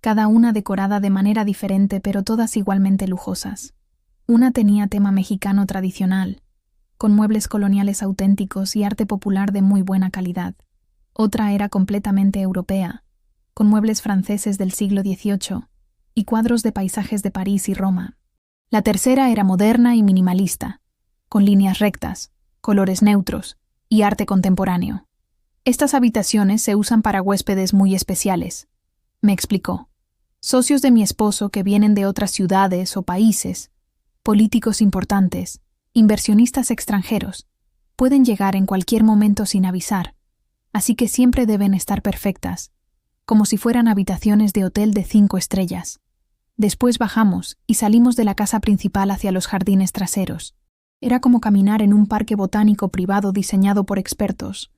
cada una decorada de manera diferente pero todas igualmente lujosas. Una tenía tema mexicano tradicional, con muebles coloniales auténticos y arte popular de muy buena calidad. Otra era completamente europea, con muebles franceses del siglo XVIII y cuadros de paisajes de París y Roma. La tercera era moderna y minimalista, con líneas rectas, colores neutros y arte contemporáneo. «Estas habitaciones se usan para huéspedes muy especiales», me explicó. «Socios de mi esposo que vienen de otras ciudades o países, políticos importantes, inversionistas extranjeros, pueden llegar en cualquier momento sin avisar, así que siempre deben estar perfectas, como si fueran habitaciones de hotel de 5 estrellas. Después bajamos y salimos de la casa principal hacia los jardines traseros. Era como caminar en un parque botánico privado diseñado por expertos.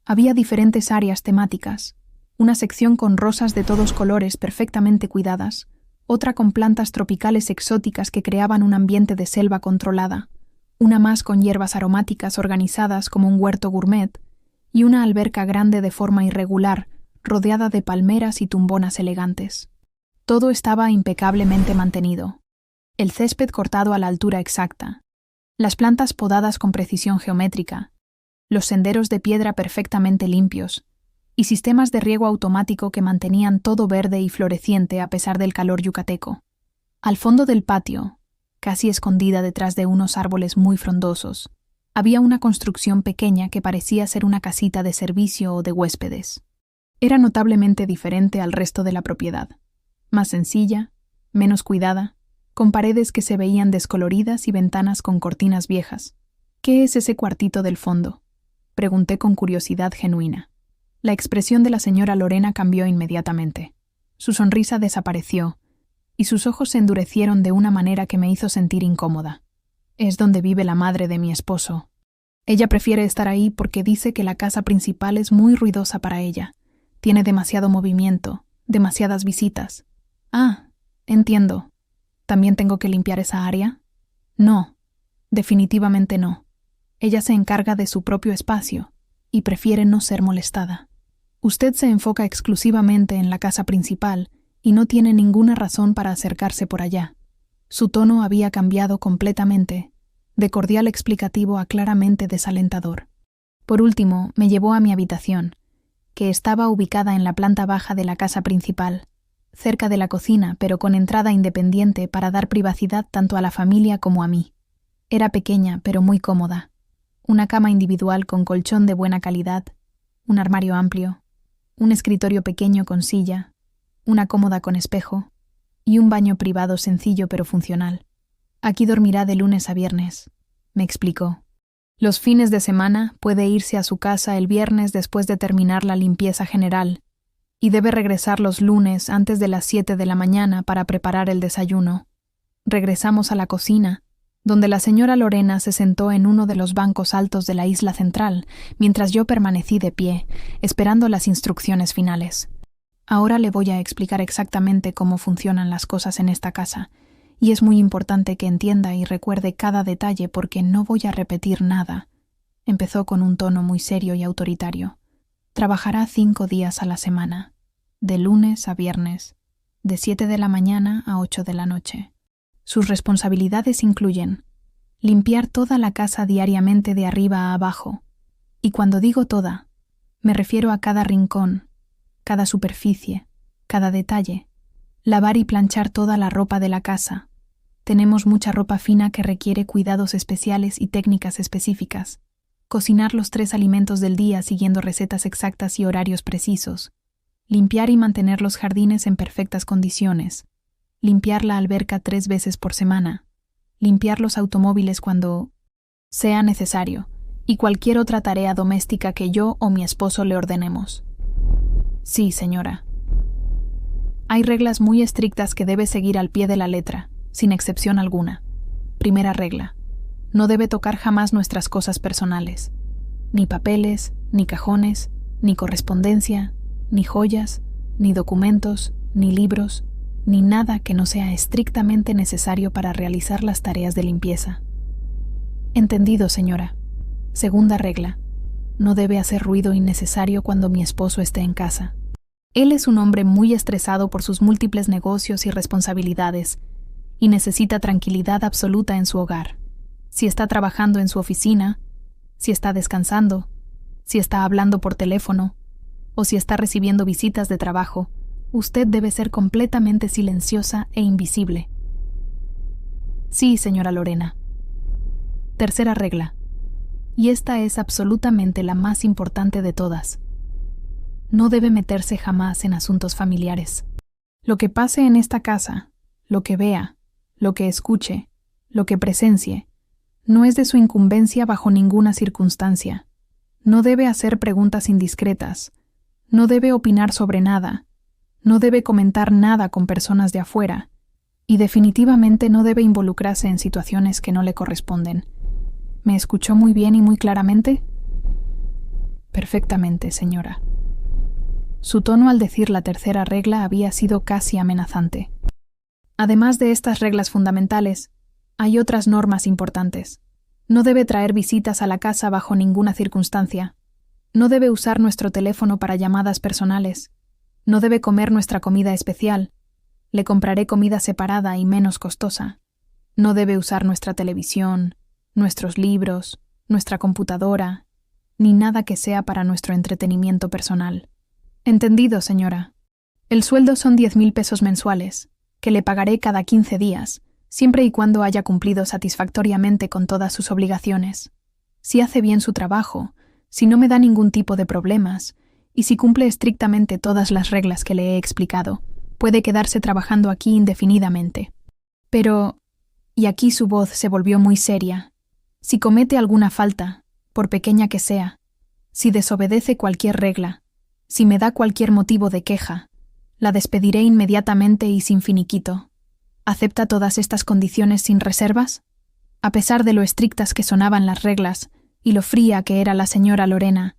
Había diferentes áreas temáticas, una sección con rosas de todos colores perfectamente cuidadas, otra con plantas tropicales exóticas que creaban un ambiente de selva controlada, una más con hierbas aromáticas organizadas como un huerto gourmet, y una alberca grande de forma irregular, rodeada de palmeras y tumbonas elegantes. Todo estaba impecablemente mantenido. El césped cortado a la altura exacta, las plantas podadas con precisión geométrica, los senderos de piedra perfectamente limpios, y sistemas de riego automático que mantenían todo verde y floreciente a pesar del calor yucateco. Al fondo del patio, casi escondida detrás de unos árboles muy frondosos, había una construcción pequeña que parecía ser una casita de servicio o de huéspedes. Era notablemente diferente al resto de la propiedad, más sencilla, menos cuidada, con paredes que se veían descoloridas y ventanas con cortinas viejas. «¿Qué es ese cuartito del fondo?», pregunté con curiosidad genuina. La expresión de la señora Lorena cambió inmediatamente. Su sonrisa desapareció, y sus ojos se endurecieron de una manera que me hizo sentir incómoda. «Es donde vive la madre de mi esposo. Ella prefiere estar ahí porque dice que la casa principal es muy ruidosa para ella. Tiene demasiado movimiento, demasiadas visitas». «Ah, entiendo. ¿También tengo que limpiar esa área?». «No, definitivamente no. Ella se encarga de su propio espacio y prefiere no ser molestada. Usted se enfoca exclusivamente en la casa principal y no tiene ninguna razón para acercarse por allá». Su tono había cambiado completamente, de cordial explicativo a claramente desalentador. Por último, me llevó a mi habitación, que estaba ubicada en la planta baja de la casa principal, cerca de la cocina, pero con entrada independiente para dar privacidad tanto a la familia como a mí. Era pequeña, pero muy cómoda. Una cama individual con colchón de buena calidad, un armario amplio, un escritorio pequeño con silla, una cómoda con espejo y un baño privado sencillo pero funcional. «Aquí dormirá de lunes a viernes», me explicó. «Los fines de semana puede irse a su casa el viernes después de terminar la limpieza general y debe regresar los lunes antes de las 7 de la mañana para preparar el desayuno». Regresamos a la cocina, donde la señora Lorena se sentó en uno de los bancos altos de la isla central, mientras yo permanecí de pie, esperando las instrucciones finales. «Ahora le voy a explicar exactamente cómo funcionan las cosas en esta casa, y es muy importante que entienda y recuerde cada detalle porque no voy a repetir nada», empezó con un tono muy serio y autoritario. «Trabajará 5 días a la semana, de lunes a viernes, de 7 de la mañana a 8 de la noche. Sus responsabilidades incluyen limpiar toda la casa diariamente de arriba a abajo, y cuando digo toda, me refiero a cada rincón, cada superficie, cada detalle. Lavar y planchar toda la ropa de la casa. Tenemos mucha ropa fina que requiere cuidados especiales y técnicas específicas. Cocinar los 3 alimentos del día siguiendo recetas exactas y horarios precisos. Limpiar y mantener los jardines en perfectas condiciones. Limpiar la alberca 3 veces por semana. Limpiar los automóviles cuando sea necesario. Y cualquier otra tarea doméstica que yo o mi esposo le ordenemos». «Sí, señora». «Hay reglas muy estrictas que debe seguir al pie de la letra, sin excepción alguna. Primera regla: no debe tocar jamás nuestras cosas personales. Ni papeles, ni cajones, ni correspondencia, ni joyas, ni documentos, ni libros, ni nada que no sea estrictamente necesario para realizar las tareas de limpieza». «Entendido, señora». Segunda regla: no debe hacer ruido innecesario cuando mi esposo esté en casa. Él es un hombre muy estresado por sus múltiples negocios y responsabilidades y necesita tranquilidad absoluta en su hogar. Si está trabajando en su oficina, si está descansando, si está hablando por teléfono o si está recibiendo visitas de trabajo, usted debe ser completamente silenciosa e invisible». «Sí, señora Lorena». Tercera regla, y esta es absolutamente la más importante de todas: no debe meterse jamás en asuntos familiares. Lo que pase en esta casa, lo que vea, lo que escuche, lo que presencie, no es de su incumbencia bajo ninguna circunstancia. No debe hacer preguntas indiscretas, no debe opinar sobre nada, no debe comentar nada con personas de afuera, y definitivamente no debe involucrarse en situaciones que no le corresponden. ¿Me escuchó muy bien y muy claramente? Perfectamente, señora. Su tono al decir la tercera regla había sido casi amenazante. Además de estas reglas fundamentales, hay otras normas importantes. No debe traer visitas a la casa bajo ninguna circunstancia. No debe usar nuestro teléfono para llamadas personales. No debe comer nuestra comida especial. Le compraré comida separada y menos costosa. No debe usar nuestra televisión, nuestros libros, nuestra computadora, ni nada que sea para nuestro entretenimiento personal. Entendido, señora. El sueldo son 10,000 pesos mensuales, que le pagaré cada 15 días, siempre y cuando haya cumplido satisfactoriamente con todas sus obligaciones. Si hace bien su trabajo, si no me da ningún tipo de problemas, y si cumple estrictamente todas las reglas que le he explicado, puede quedarse trabajando aquí indefinidamente. Pero, y aquí su voz se volvió muy seria, si comete alguna falta, por pequeña que sea, si desobedece cualquier regla, si me da cualquier motivo de queja, la despediré inmediatamente y sin finiquito. ¿Acepta todas estas condiciones sin reservas? A pesar de lo estrictas que sonaban las reglas y lo fría que era la señora Lorena,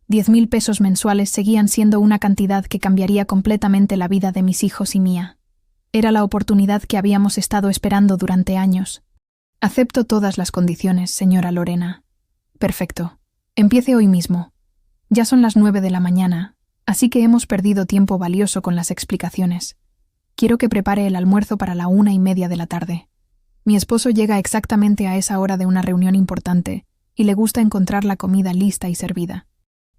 10,000 pesos mensuales seguían siendo una cantidad que cambiaría completamente la vida de mis hijos y mía. Era la oportunidad que habíamos estado esperando durante años. Acepto todas las condiciones, señora Lorena. Perfecto. Empiece hoy mismo. Ya son las 9 de la mañana, así que hemos perdido tiempo valioso con las explicaciones. Quiero que prepare el almuerzo para la 1:30 de la tarde. Mi esposo llega exactamente a esa hora de una reunión importante y le gusta encontrar la comida lista y servida.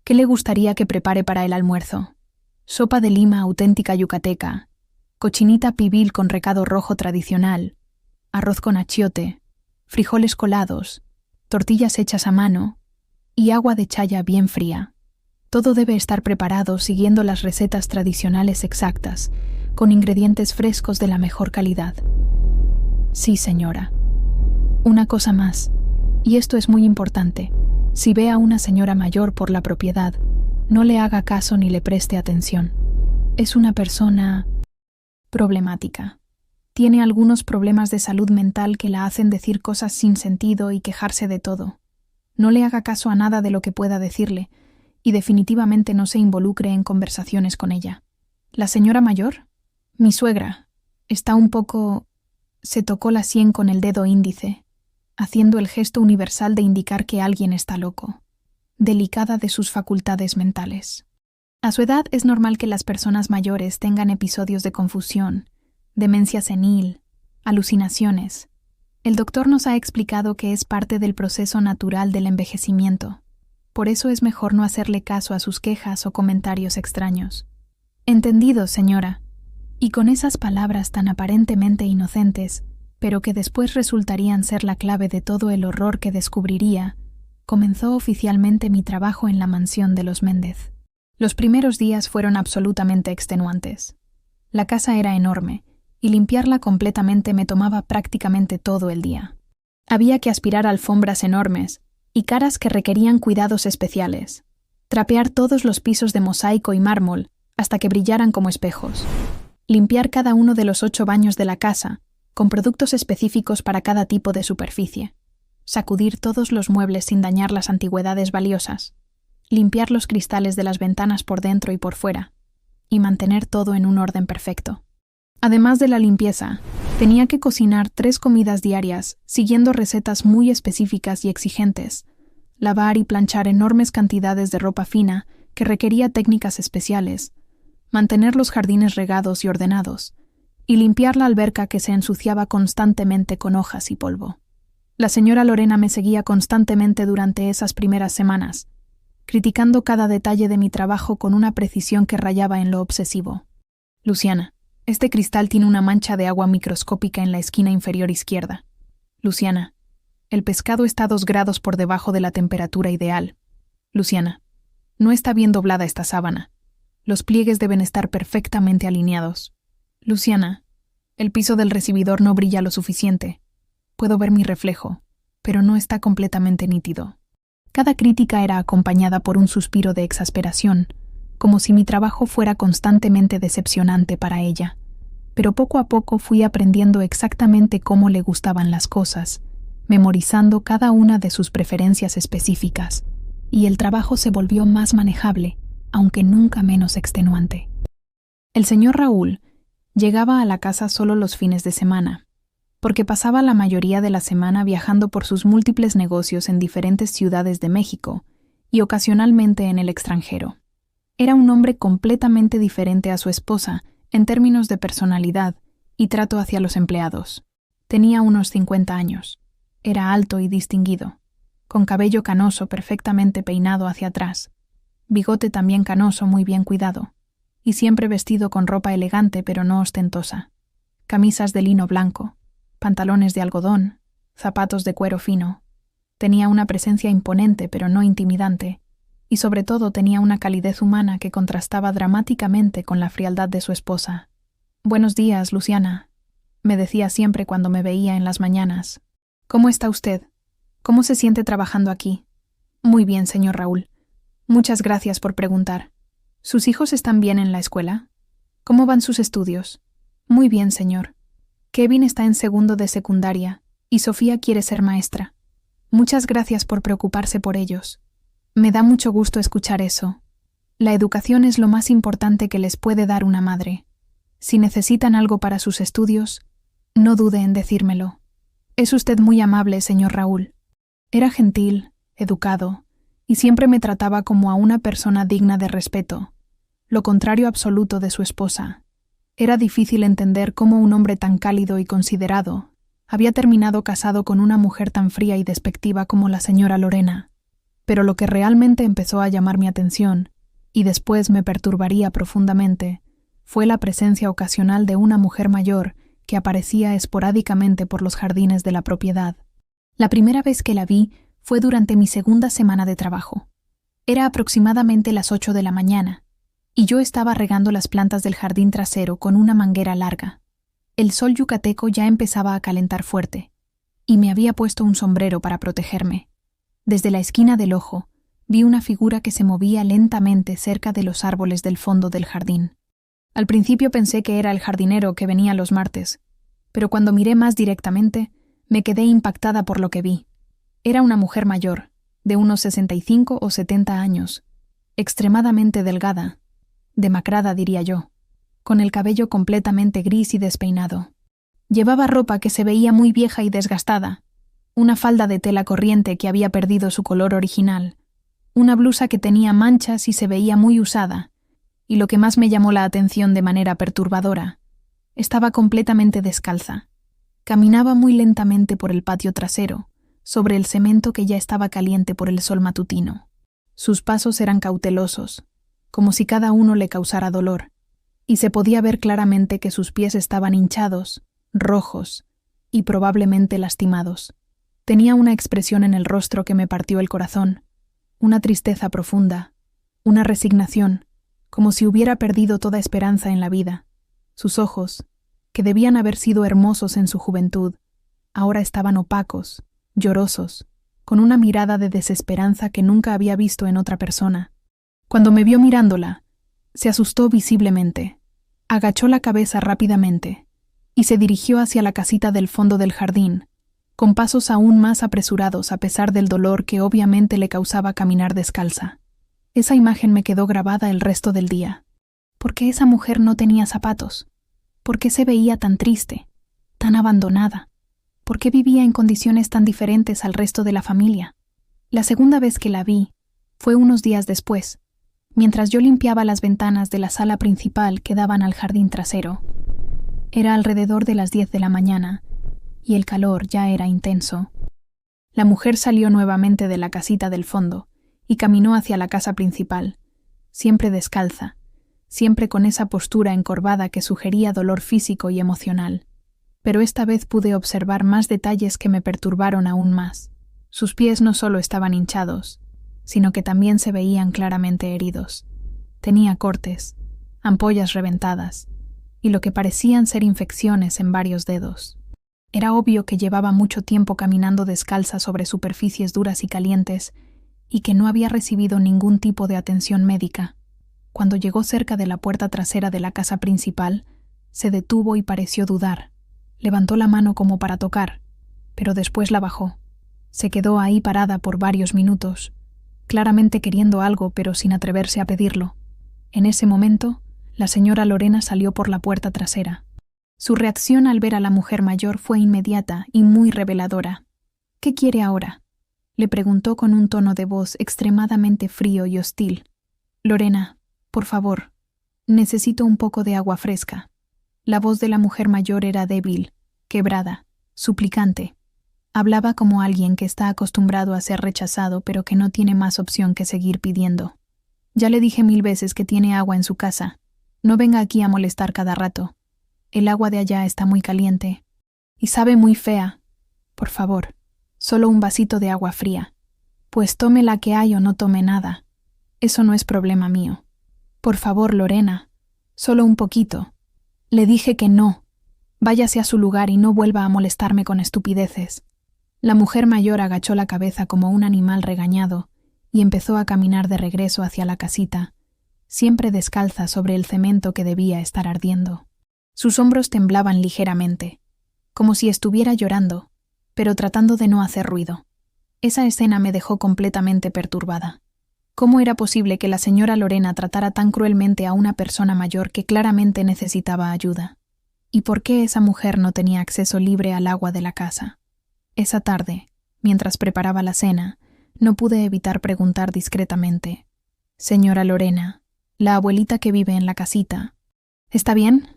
¿Qué le gustaría que prepare para el almuerzo? Sopa de lima auténtica yucateca, cochinita pibil con recado rojo tradicional, arroz con achiote, frijoles colados, tortillas hechas a mano y agua de chaya bien fría. Todo debe estar preparado siguiendo las recetas tradicionales exactas, con ingredientes frescos de la mejor calidad. Sí, señora. Una cosa más, y esto es muy importante. Si ve a una señora mayor por la propiedad, no le haga caso ni le preste atención. Es una persona problemática. Tiene algunos problemas de salud mental que la hacen decir cosas sin sentido y quejarse de todo. No le haga caso a nada de lo que pueda decirle, y definitivamente no se involucre en conversaciones con ella. ¿La señora mayor? Mi suegra. Está un poco... Se tocó la sien con el dedo índice, haciendo el gesto universal de indicar que alguien está loco, delicada de sus facultades mentales. A su edad es normal que las personas mayores tengan episodios de confusión, demencia senil, alucinaciones. El doctor nos ha explicado que es parte del proceso natural del envejecimiento. Por eso es mejor no hacerle caso a sus quejas o comentarios extraños. Entendido, señora. Y con esas palabras tan aparentemente inocentes, pero que después resultarían ser la clave de todo el horror que descubriría, comenzó oficialmente mi trabajo en la mansión de los Méndez. Los primeros días fueron absolutamente extenuantes. La casa era enorme, y limpiarla completamente me tomaba prácticamente todo el día. Había que aspirar alfombras enormes y caras que requerían cuidados especiales, trapear todos los pisos de mosaico y mármol hasta que brillaran como espejos, limpiar cada uno de los 8 baños de la casa, con productos específicos para cada tipo de superficie, sacudir todos los muebles sin dañar las antigüedades valiosas, limpiar los cristales de las ventanas por dentro y por fuera, y mantener todo en un orden perfecto. Además de la limpieza, tenía que cocinar 3 comidas diarias, siguiendo recetas muy específicas y exigentes, lavar y planchar enormes cantidades de ropa fina que requería técnicas especiales, mantener los jardines regados y ordenados, y limpiar la alberca que se ensuciaba constantemente con hojas y polvo. La señora Lorena me seguía constantemente durante esas primeras semanas, criticando cada detalle de mi trabajo con una precisión que rayaba en lo obsesivo. Luciana, este cristal tiene una mancha de agua microscópica en la esquina inferior izquierda. Luciana, el pescado está a 2 grados por debajo de la temperatura ideal. Luciana, no está bien doblada esta sábana. Los pliegues deben estar perfectamente alineados. Luciana, el piso del recibidor no brilla lo suficiente. Puedo ver mi reflejo, pero no está completamente nítido. Cada crítica era acompañada por un suspiro de exasperación, como si mi trabajo fuera constantemente decepcionante para ella. Pero poco a poco fui aprendiendo exactamente cómo le gustaban las cosas, memorizando cada una de sus preferencias específicas, y el trabajo se volvió más manejable, aunque nunca menos extenuante. El señor Raúl llegaba a la casa solo los fines de semana, porque pasaba la mayoría de la semana viajando por sus múltiples negocios en diferentes ciudades de México y ocasionalmente en el extranjero. Era un hombre completamente diferente a su esposa en términos de personalidad y trato hacia los empleados. Tenía unos 50 años. Era alto y distinguido. con cabello canoso perfectamente peinado hacia atrás, bigote también canoso muy bien cuidado, y siempre vestido con ropa elegante pero no ostentosa, camisas de lino blanco, pantalones de algodón, zapatos de cuero fino. Tenía una presencia imponente pero no intimidante, y sobre todo tenía una calidez humana que contrastaba dramáticamente con la frialdad de su esposa. «Buenos días, Luciana», me decía siempre cuando me veía en las mañanas. «¿Cómo está usted? ¿Cómo se siente trabajando aquí?» «Muy bien, señor Raúl. Muchas gracias por preguntar. ¿Sus hijos están bien en la escuela? ¿Cómo van sus estudios?» «Muy bien, señor. Kevin está en segundo de secundaria y Sofía quiere ser maestra. Muchas gracias por preocuparse por ellos. Me da mucho gusto escuchar eso. La educación es lo más importante que les puede dar una madre. Si necesitan algo para sus estudios, no dude en decírmelo. Es usted muy amable, señor Raúl». Era gentil, educado, y siempre me trataba como a una persona digna de respeto, lo contrario absoluto de su esposa. Era difícil entender cómo un hombre tan cálido y considerado había terminado casado con una mujer tan fría y despectiva como la señora Lorena. Pero lo que realmente empezó a llamar mi atención, y después me perturbaría profundamente, fue la presencia ocasional de una mujer mayor que aparecía esporádicamente por los jardines de la propiedad. La primera vez que la vi fue durante mi segunda semana de trabajo. Era aproximadamente las 8 de la mañana, y yo estaba regando las plantas del jardín trasero con una manguera larga. El sol yucateco ya empezaba a calentar fuerte, y me había puesto un sombrero para protegerme. Desde la esquina del ojo, vi una figura que se movía lentamente cerca de los árboles del fondo del jardín. Al principio pensé que era el jardinero que venía los martes, pero cuando miré más directamente, me quedé impactada por lo que vi. Era una mujer mayor, de unos 65 o 70 años, extremadamente delgada, demacrada diría yo, con el cabello completamente gris y despeinado. Llevaba ropa que se veía muy vieja y desgastada, una falda de tela corriente que había perdido su color original, una blusa que tenía manchas y se veía muy usada, y lo que más me llamó la atención de manera perturbadora, estaba completamente descalza. Caminaba muy lentamente por el patio trasero, sobre el cemento que ya estaba caliente por el sol matutino. Sus pasos eran cautelosos, como si cada uno le causara dolor, y se podía ver claramente que sus pies estaban hinchados, rojos y probablemente lastimados. Tenía una expresión en el rostro que me partió el corazón, una tristeza profunda, una resignación, como si hubiera perdido toda esperanza en la vida. Sus ojos, que debían haber sido hermosos en su juventud, ahora estaban opacos, llorosos, con una mirada de desesperanza que nunca había visto en otra persona. Cuando me vio mirándola, se asustó visiblemente, agachó la cabeza rápidamente y se dirigió hacia la casita del fondo del jardín, con pasos aún más apresurados a pesar del dolor que obviamente le causaba caminar descalza. Esa imagen me quedó grabada el resto del día. ¿Por qué esa mujer no tenía zapatos? ¿Por qué se veía tan triste, tan abandonada? ¿Por qué vivía en condiciones tan diferentes al resto de la familia? La segunda vez que la vi fue unos días después, mientras yo limpiaba las ventanas de la sala principal que daban al jardín trasero. Era alrededor de las 10 de la mañana, y el calor ya era intenso. La mujer salió nuevamente de la casita del fondo y caminó hacia la casa principal, siempre descalza, siempre con esa postura encorvada que sugería dolor físico y emocional. Pero esta vez pude observar más detalles que me perturbaron aún más. Sus pies no solo estaban hinchados, sino que también se veían claramente heridos. Tenía cortes, ampollas reventadas, y lo que parecían ser infecciones en varios dedos. Era obvio que llevaba mucho tiempo caminando descalza sobre superficies duras y calientes, y que no había recibido ningún tipo de atención médica. Cuando llegó cerca de la puerta trasera de la casa principal, se detuvo y pareció dudar. Levantó la mano como para tocar, pero después la bajó. Se quedó ahí parada por varios minutos, claramente queriendo algo pero sin atreverse a pedirlo. En ese momento, la señora Lorena salió por la puerta trasera. Su reacción al ver a la mujer mayor fue inmediata y muy reveladora. «¿Qué quiere ahora?», le preguntó con un tono de voz extremadamente frío y hostil. «Lorena, por favor, necesito un poco de agua fresca». La voz de la mujer mayor era débil, quebrada, suplicante. Hablaba como alguien que está acostumbrado a ser rechazado pero que no tiene más opción que seguir pidiendo. Ya le dije 1000 veces que tiene agua en su casa. No venga aquí a molestar cada rato. El agua de allá está muy caliente. Y sabe muy fea. Por favor, solo un vasito de agua fría. Pues tome la que hay o no tome nada. Eso no es problema mío. Por favor, Lorena, solo un poquito. Le dije que no. Váyase a su lugar y no vuelva a molestarme con estupideces. La mujer mayor agachó la cabeza como un animal regañado y empezó a caminar de regreso hacia la casita, siempre descalza sobre el cemento que debía estar ardiendo. Sus hombros temblaban ligeramente, como si estuviera llorando, pero tratando de no hacer ruido. Esa escena me dejó completamente perturbada. ¿Cómo era posible que la señora Lorena tratara tan cruelmente a una persona mayor que claramente necesitaba ayuda? ¿Y por qué esa mujer no tenía acceso libre al agua de la casa? Esa tarde, mientras preparaba la cena, no pude evitar preguntar discretamente: «Señora Lorena, la abuelita que vive en la casita, ¿está bien?»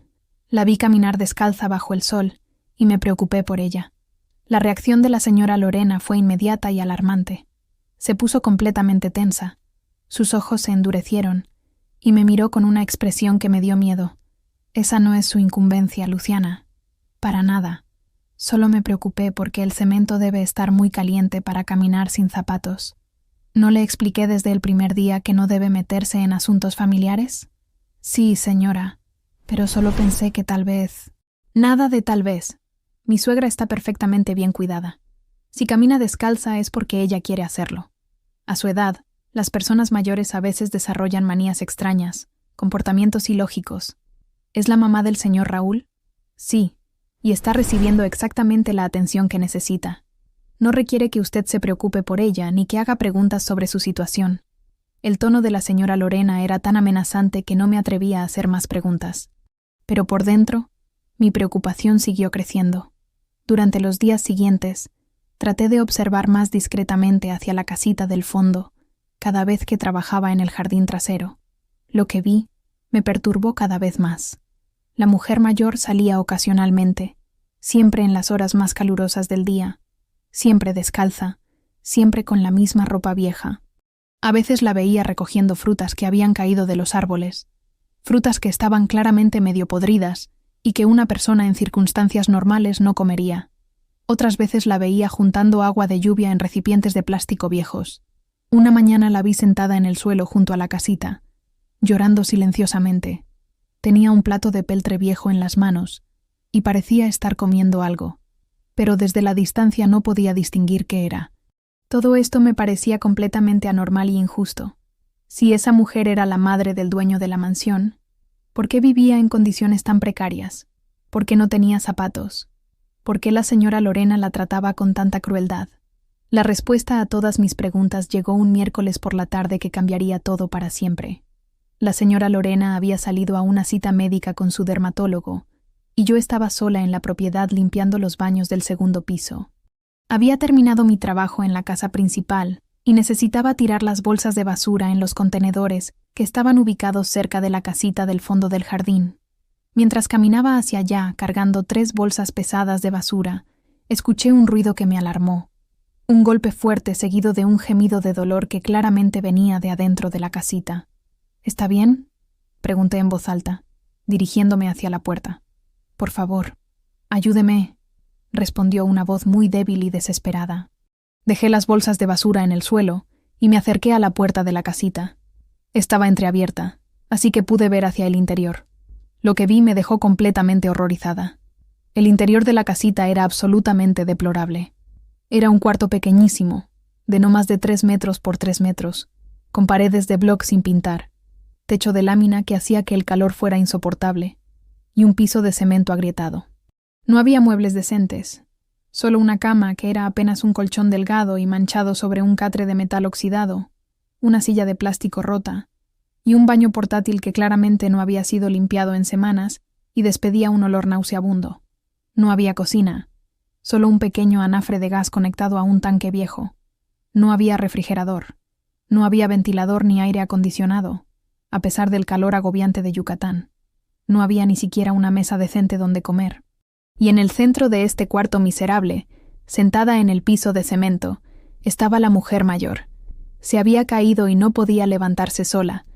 La vi caminar descalza bajo el sol y me preocupé por ella. La reacción de la señora Lorena fue inmediata y alarmante. Se puso completamente tensa. Sus ojos se endurecieron y me miró con una expresión que me dio miedo. Esa no es su incumbencia, Luciana. Para nada. Solo me preocupé porque el cemento debe estar muy caliente para caminar sin zapatos. ¿No le expliqué desde el primer día que no debe meterse en asuntos familiares? Sí, señora, pero solo pensé que tal vez... Nada de tal vez. Mi suegra está perfectamente bien cuidada. Si camina descalza es porque ella quiere hacerlo. A su edad, las personas mayores a veces desarrollan manías extrañas, comportamientos ilógicos. ¿Es la mamá del señor Raúl? Sí, y está recibiendo exactamente la atención que necesita. No requiere que usted se preocupe por ella ni que haga preguntas sobre su situación. El tono de la señora Lorena era tan amenazante que no me atrevía a hacer más preguntas. Pero por dentro, mi preocupación siguió creciendo. Durante los días siguientes, traté de observar más discretamente hacia la casita del fondo, cada vez que trabajaba en el jardín trasero. Lo que vi me perturbó cada vez más. La mujer mayor salía ocasionalmente, siempre en las horas más calurosas del día, siempre descalza, siempre con la misma ropa vieja. A veces la veía recogiendo frutas que habían caído de los árboles, frutas que estaban claramente medio podridas y que una persona en circunstancias normales no comería. Otras veces la veía juntando agua de lluvia en recipientes de plástico viejos. Una mañana la vi sentada en el suelo junto a la casita, llorando silenciosamente. Tenía un plato de peltre viejo en las manos y parecía estar comiendo algo, pero desde la distancia no podía distinguir qué era. Todo esto me parecía completamente anormal y injusto. Si esa mujer era la madre del dueño de la mansión, ¿por qué vivía en condiciones tan precarias? ¿Por qué no tenía zapatos? ¿Por qué la señora Lorena la trataba con tanta crueldad? La respuesta a todas mis preguntas llegó un miércoles por la tarde que cambiaría todo para siempre. La señora Lorena había salido a una cita médica con su dermatólogo, y yo estaba sola en la propiedad limpiando los baños del segundo piso. Había terminado mi trabajo en la casa principal y necesitaba tirar las bolsas de basura en los contenedores que estaban ubicados cerca de la casita del fondo del jardín. Mientras caminaba hacia allá cargando 3 bolsas pesadas de basura, escuché un ruido que me alarmó. Un golpe fuerte seguido de un gemido de dolor que claramente venía de adentro de la casita. ¿Está bien?, pregunté en voz alta, dirigiéndome hacia la puerta. «Por favor, ayúdeme», respondió una voz muy débil y desesperada. Dejé las bolsas de basura en el suelo y me acerqué a la puerta de la casita. Estaba entreabierta, así que pude ver hacia el interior. Lo que vi me dejó completamente horrorizada. El interior de la casita era absolutamente deplorable. Era un cuarto pequeñísimo, de no más de 3 metros por 3 metros, con paredes de bloc sin pintar, techo de lámina que hacía que el calor fuera insoportable, y un piso de cemento agrietado. No había muebles decentes, solo una cama que era apenas un colchón delgado y manchado sobre un catre de metal oxidado, una silla de plástico rota, y un baño portátil que claramente no había sido limpiado en semanas y despedía un olor nauseabundo. No había cocina, solo un pequeño anafre de gas conectado a un tanque viejo. No había refrigerador, no había ventilador ni aire acondicionado, a pesar del calor agobiante de Yucatán. No había ni siquiera una mesa decente donde comer. Y en el centro de este cuarto miserable Sentada en el piso de cemento, estaba la mujer mayor. Se había caído y no podía levantarse sola.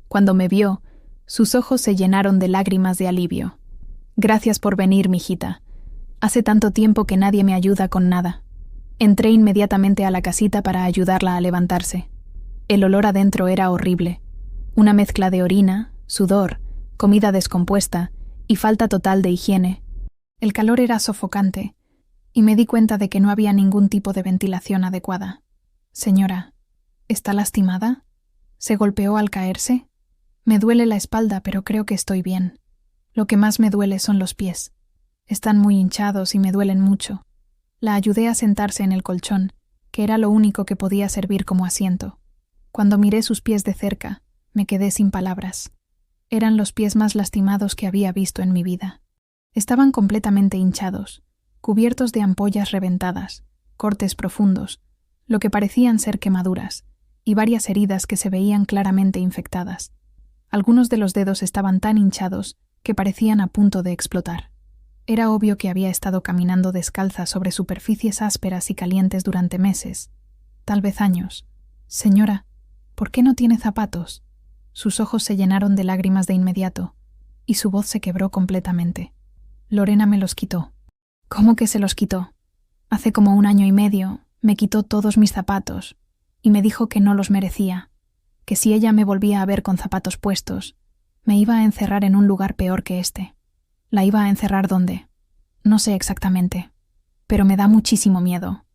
Cuando me vio, sus ojos se llenaron de lágrimas de alivio. «Gracias por venir, mijita. Hace tanto tiempo que nadie me ayuda con nada». Entré inmediatamente a la casita para ayudarla a levantarse. El olor adentro era horrible. Una mezcla de orina, sudor, comida descompuesta y falta total de higiene. El calor era sofocante, y me di cuenta de que no había ningún tipo de ventilación adecuada. «Señora, ¿está lastimada? ¿Se golpeó al caerse? Me duele la espalda, pero creo que estoy bien. Lo que más me duele son los pies. Están muy hinchados y me duelen mucho». La ayudé a sentarse en el colchón, que era lo único que podía servir como asiento. Cuando miré sus pies de cerca, me quedé sin palabras. Eran los pies más lastimados que había visto en mi vida. Estaban completamente hinchados, cubiertos de ampollas reventadas, cortes profundos, lo que parecían ser quemaduras, y varias heridas que se veían claramente infectadas. Algunos de los dedos estaban tan hinchados que parecían a punto de explotar. Era obvio que había estado caminando descalza sobre superficies ásperas y calientes durante meses, tal vez años. «Señora, ¿por qué no tiene zapatos?» Sus ojos se llenaron de lágrimas de inmediato, y su voz se quebró completamente. «Lorena me los quitó». «¿Cómo que se los quitó?» «Hace como 1 año y medio me quitó todos mis zapatos y me dijo que no los merecía, que si ella me volvía a ver con zapatos puestos, me iba a encerrar en un lugar peor que este». «¿La iba a encerrar dónde?» «No sé exactamente, pero me da muchísimo miedo.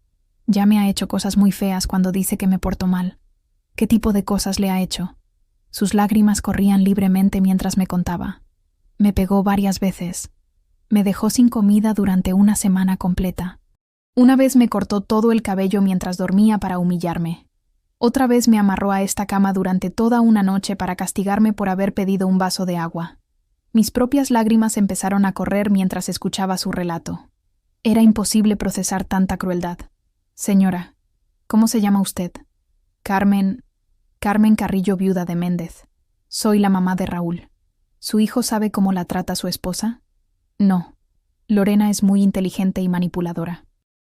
Ya me ha hecho cosas muy feas cuando dice que me porto mal». «¿Qué tipo de cosas le ha hecho?» Sus lágrimas corrían libremente mientras me contaba. «Me pegó varias veces. Me dejó sin comida durante 1 semana completa. Una vez me cortó todo el cabello mientras dormía para humillarme. Otra vez me amarró a esta cama durante toda una noche para castigarme por haber pedido un vaso de agua». Mis propias lágrimas empezaron a correr mientras escuchaba su relato. Era imposible procesar tanta crueldad. «Señora, ¿cómo se llama usted?» «Carmen Carrillo, viuda de Méndez. Soy la mamá de Raúl». «¿Su hijo sabe cómo la trata su esposa?» «No. Lorena es muy inteligente y manipuladora.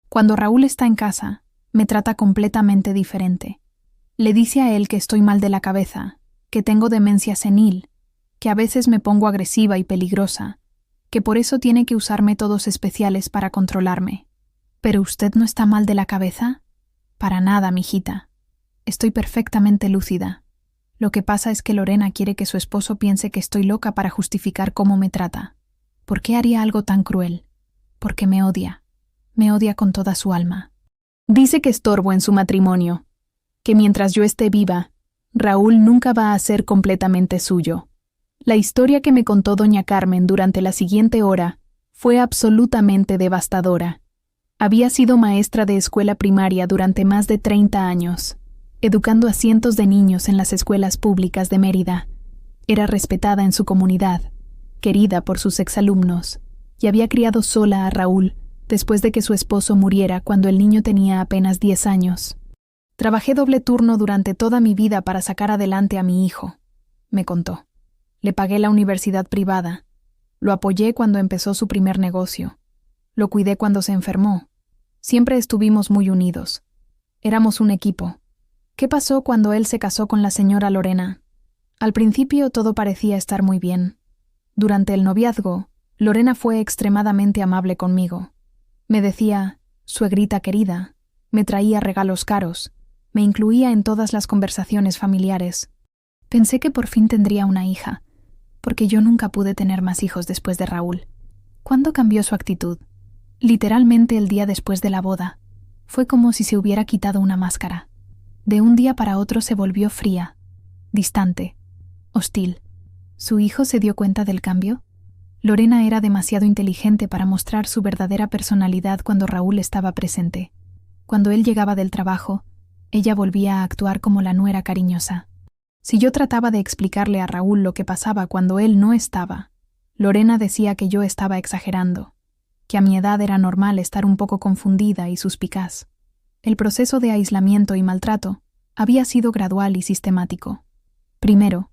Cuando Raúl está en casa, me trata completamente diferente. Le dice a él que estoy mal de la cabeza, que tengo demencia senil, que a veces me pongo agresiva y peligrosa, que por eso tiene que usar métodos especiales para controlarme. ¿Pero usted no está mal de la cabeza?» «Para nada, mijita. Estoy perfectamente lúcida. Lo que pasa es que Lorena quiere que su esposo piense que estoy loca para justificar cómo me trata. ¿Por qué haría algo tan cruel? Porque me odia. Me odia con toda su alma. Dice que estorbo en su matrimonio, que mientras yo esté viva, Raúl nunca va a ser completamente suyo». La historia que me contó doña Carmen durante la siguiente hora fue absolutamente devastadora. Había sido maestra de escuela primaria durante más de 30 años, educando a cientos de niños en las escuelas públicas de Mérida. Era respetada en su comunidad, querida por sus exalumnos, y había criado sola a Raúl después de que su esposo muriera cuando el niño tenía apenas 10 años. «Trabajé doble turno durante toda mi vida para sacar adelante a mi hijo», me contó. «Le pagué la universidad privada. Lo apoyé cuando empezó su primer negocio. Lo cuidé cuando se enfermó. Siempre estuvimos muy unidos. Éramos un equipo. ¿Qué pasó cuando él se casó con la señora Lorena?» Al principio todo parecía estar muy bien. Durante el noviazgo, Lorena fue extremadamente amable conmigo. Me decía, «suegrita querida», me traía regalos caros, me incluía en todas las conversaciones familiares. Pensé que por fin tendría una hija, porque yo nunca pude tener más hijos después de Raúl. ¿Cuándo cambió su actitud? Literalmente el día después de la boda. Fue como si se hubiera quitado una máscara. De un día para otro se volvió fría, distante, hostil. ¿Su hijo se dio cuenta del cambio? Lorena era demasiado inteligente para mostrar su verdadera personalidad cuando Raúl estaba presente. Cuando él llegaba del trabajo, ella volvía a actuar como la nuera cariñosa. Si yo trataba de explicarle a Raúl lo que pasaba cuando él no estaba, Lorena decía que yo estaba exagerando, que a mi edad era normal estar un poco confundida y suspicaz. El proceso de aislamiento y maltrato había sido gradual y sistemático. Primero,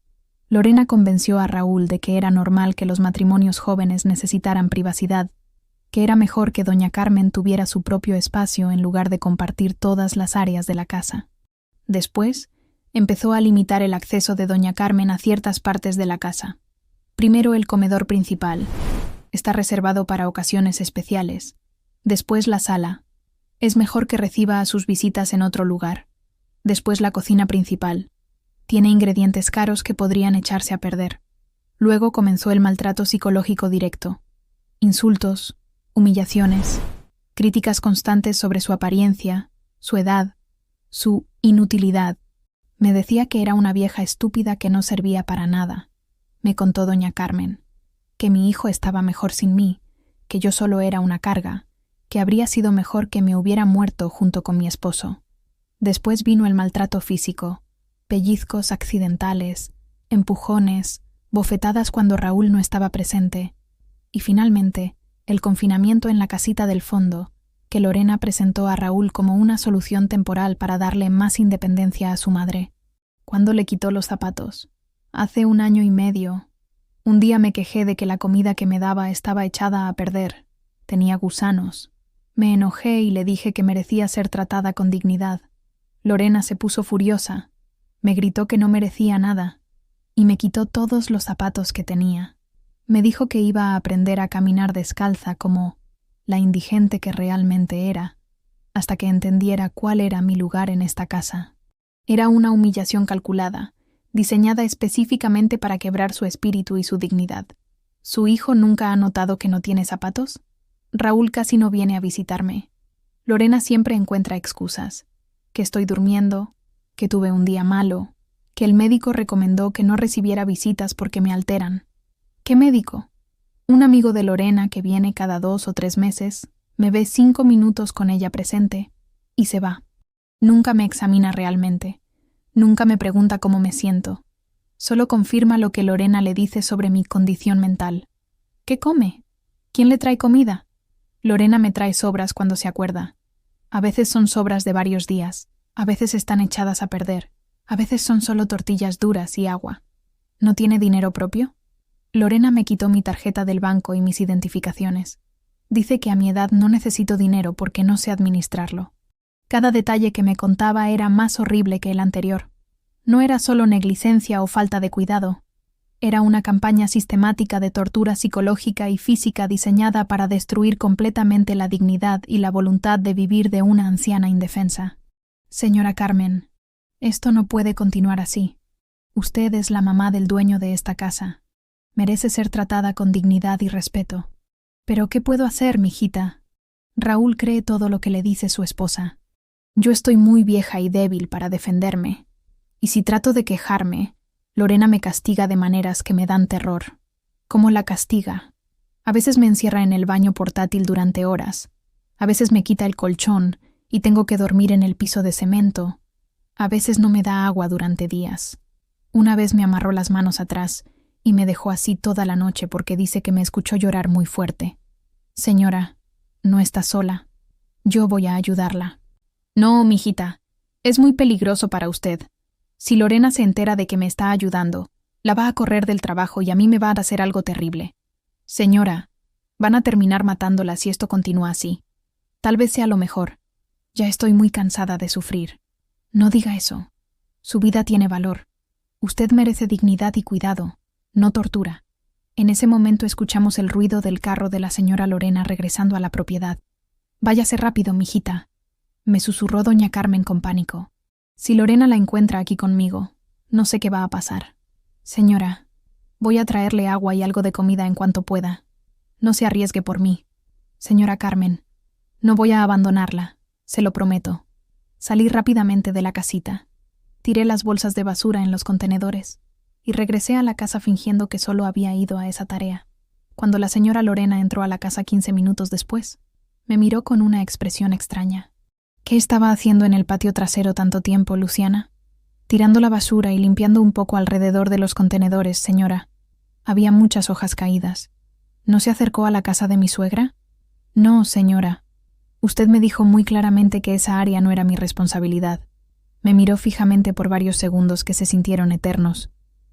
Lorena convenció a Raúl de que era normal que los matrimonios jóvenes necesitaran privacidad, que era mejor que doña Carmen tuviera su propio espacio en lugar de compartir todas las áreas de la casa. Después, empezó a limitar el acceso de doña Carmen a ciertas partes de la casa. Primero el comedor principal. Está reservado para ocasiones especiales. Después la sala. Es mejor que reciba a sus visitas en otro lugar. Después la cocina principal. Tiene ingredientes caros que podrían echarse a perder. Luego comenzó el maltrato psicológico directo. Insultos, humillaciones, críticas constantes sobre su apariencia, su edad, su inutilidad. Me decía que era una vieja estúpida que no servía para nada. Me contó doña Carmen, que mi hijo estaba mejor sin mí, que yo solo era una carga, que habría sido mejor que me hubiera muerto junto con mi esposo. Después vino el maltrato físico, pellizcos accidentales, empujones, bofetadas cuando Raúl no estaba presente, y finalmente el confinamiento en la casita del fondo, que Lorena presentó a Raúl como una solución temporal para darle más independencia a su madre. ¿Cuándo le quitó los zapatos? Hace 1 año y medio. Un día me quejé de que la comida que me daba estaba echada a perder. Tenía gusanos. Me enojé y le dije que merecía ser tratada con dignidad. Lorena se puso furiosa. Me gritó que no merecía nada y me quitó todos los zapatos que tenía. Me dijo que iba a aprender a caminar descalza como la indigente que realmente era, hasta que entendiera cuál era mi lugar en esta casa. Era una humillación calculada, diseñada específicamente para quebrar su espíritu y su dignidad. ¿Su hijo nunca ha notado que no tiene zapatos? Raúl casi no viene a visitarme. Lorena siempre encuentra excusas. Que estoy durmiendo, que tuve un día malo, que el médico recomendó que no recibiera visitas porque me alteran. ¿Qué médico? Un amigo de Lorena que viene cada 2 o 3 meses, me ve 5 minutos con ella presente y se va. Nunca me examina realmente. Nunca me pregunta cómo me siento. Solo confirma lo que Lorena le dice sobre mi condición mental. ¿Qué come? ¿Quién le trae comida? Lorena me trae sobras cuando se acuerda. A veces son sobras de varios días, a veces están echadas a perder, a veces son solo tortillas duras y agua. ¿No tiene dinero propio? Lorena me quitó mi tarjeta del banco y mis identificaciones. Dice que a mi edad no necesito dinero porque no sé administrarlo. Cada detalle que me contaba era más horrible que el anterior. No era solo negligencia o falta de cuidado. Era una campaña sistemática de tortura psicológica y física diseñada para destruir completamente la dignidad y la voluntad de vivir de una anciana indefensa. Señora Carmen, esto no puede continuar así. Usted es la mamá del dueño de esta casa. Merece ser tratada con dignidad y respeto. ¿Pero qué puedo hacer, mijita? Raúl cree todo lo que le dice su esposa. Yo estoy muy vieja y débil para defenderme. Y si trato de quejarme, Lorena me castiga de maneras que me dan terror. ¿Cómo la castiga? A veces me encierra en el baño portátil durante horas. A veces me quita el colchón y tengo que dormir en el piso de cemento. A veces no me da agua durante días. Una vez me amarró las manos atrás y me dejó así toda la noche porque dice que me escuchó llorar muy fuerte. Señora, no está sola. Yo voy a ayudarla. No, mijita, es muy peligroso para usted. Si Lorena se entera de que me está ayudando, la va a correr del trabajo y a mí me va a hacer algo terrible. Señora, van a terminar matándola si esto continúa así. Tal vez sea lo mejor. Ya estoy muy cansada de sufrir. No diga eso. Su vida tiene valor. Usted merece dignidad y cuidado, no tortura. En ese momento escuchamos el ruido del carro de la señora Lorena regresando a la propiedad. Váyase rápido, mijita, me susurró doña Carmen con pánico. Si Lorena la encuentra aquí conmigo, no sé qué va a pasar. Señora, voy a traerle agua y algo de comida en cuanto pueda. No se arriesgue por mí. Señora Carmen, no voy a abandonarla, se lo prometo. Salí rápidamente de la casita. Tiré las bolsas de basura en los contenedores y regresé a la casa fingiendo que solo había ido a esa tarea. Cuando la señora Lorena entró a la casa 15 minutos después, me miró con una expresión extraña. ¿Qué estaba haciendo en el patio trasero tanto tiempo, Luciana? Tirando la basura y limpiando un poco alrededor de los contenedores, señora. Había muchas hojas caídas. ¿No se acercó a la casa de mi suegra? No, señora. Usted me dijo muy claramente que esa área no era mi responsabilidad. Me miró fijamente por varios segundos que se sintieron eternos,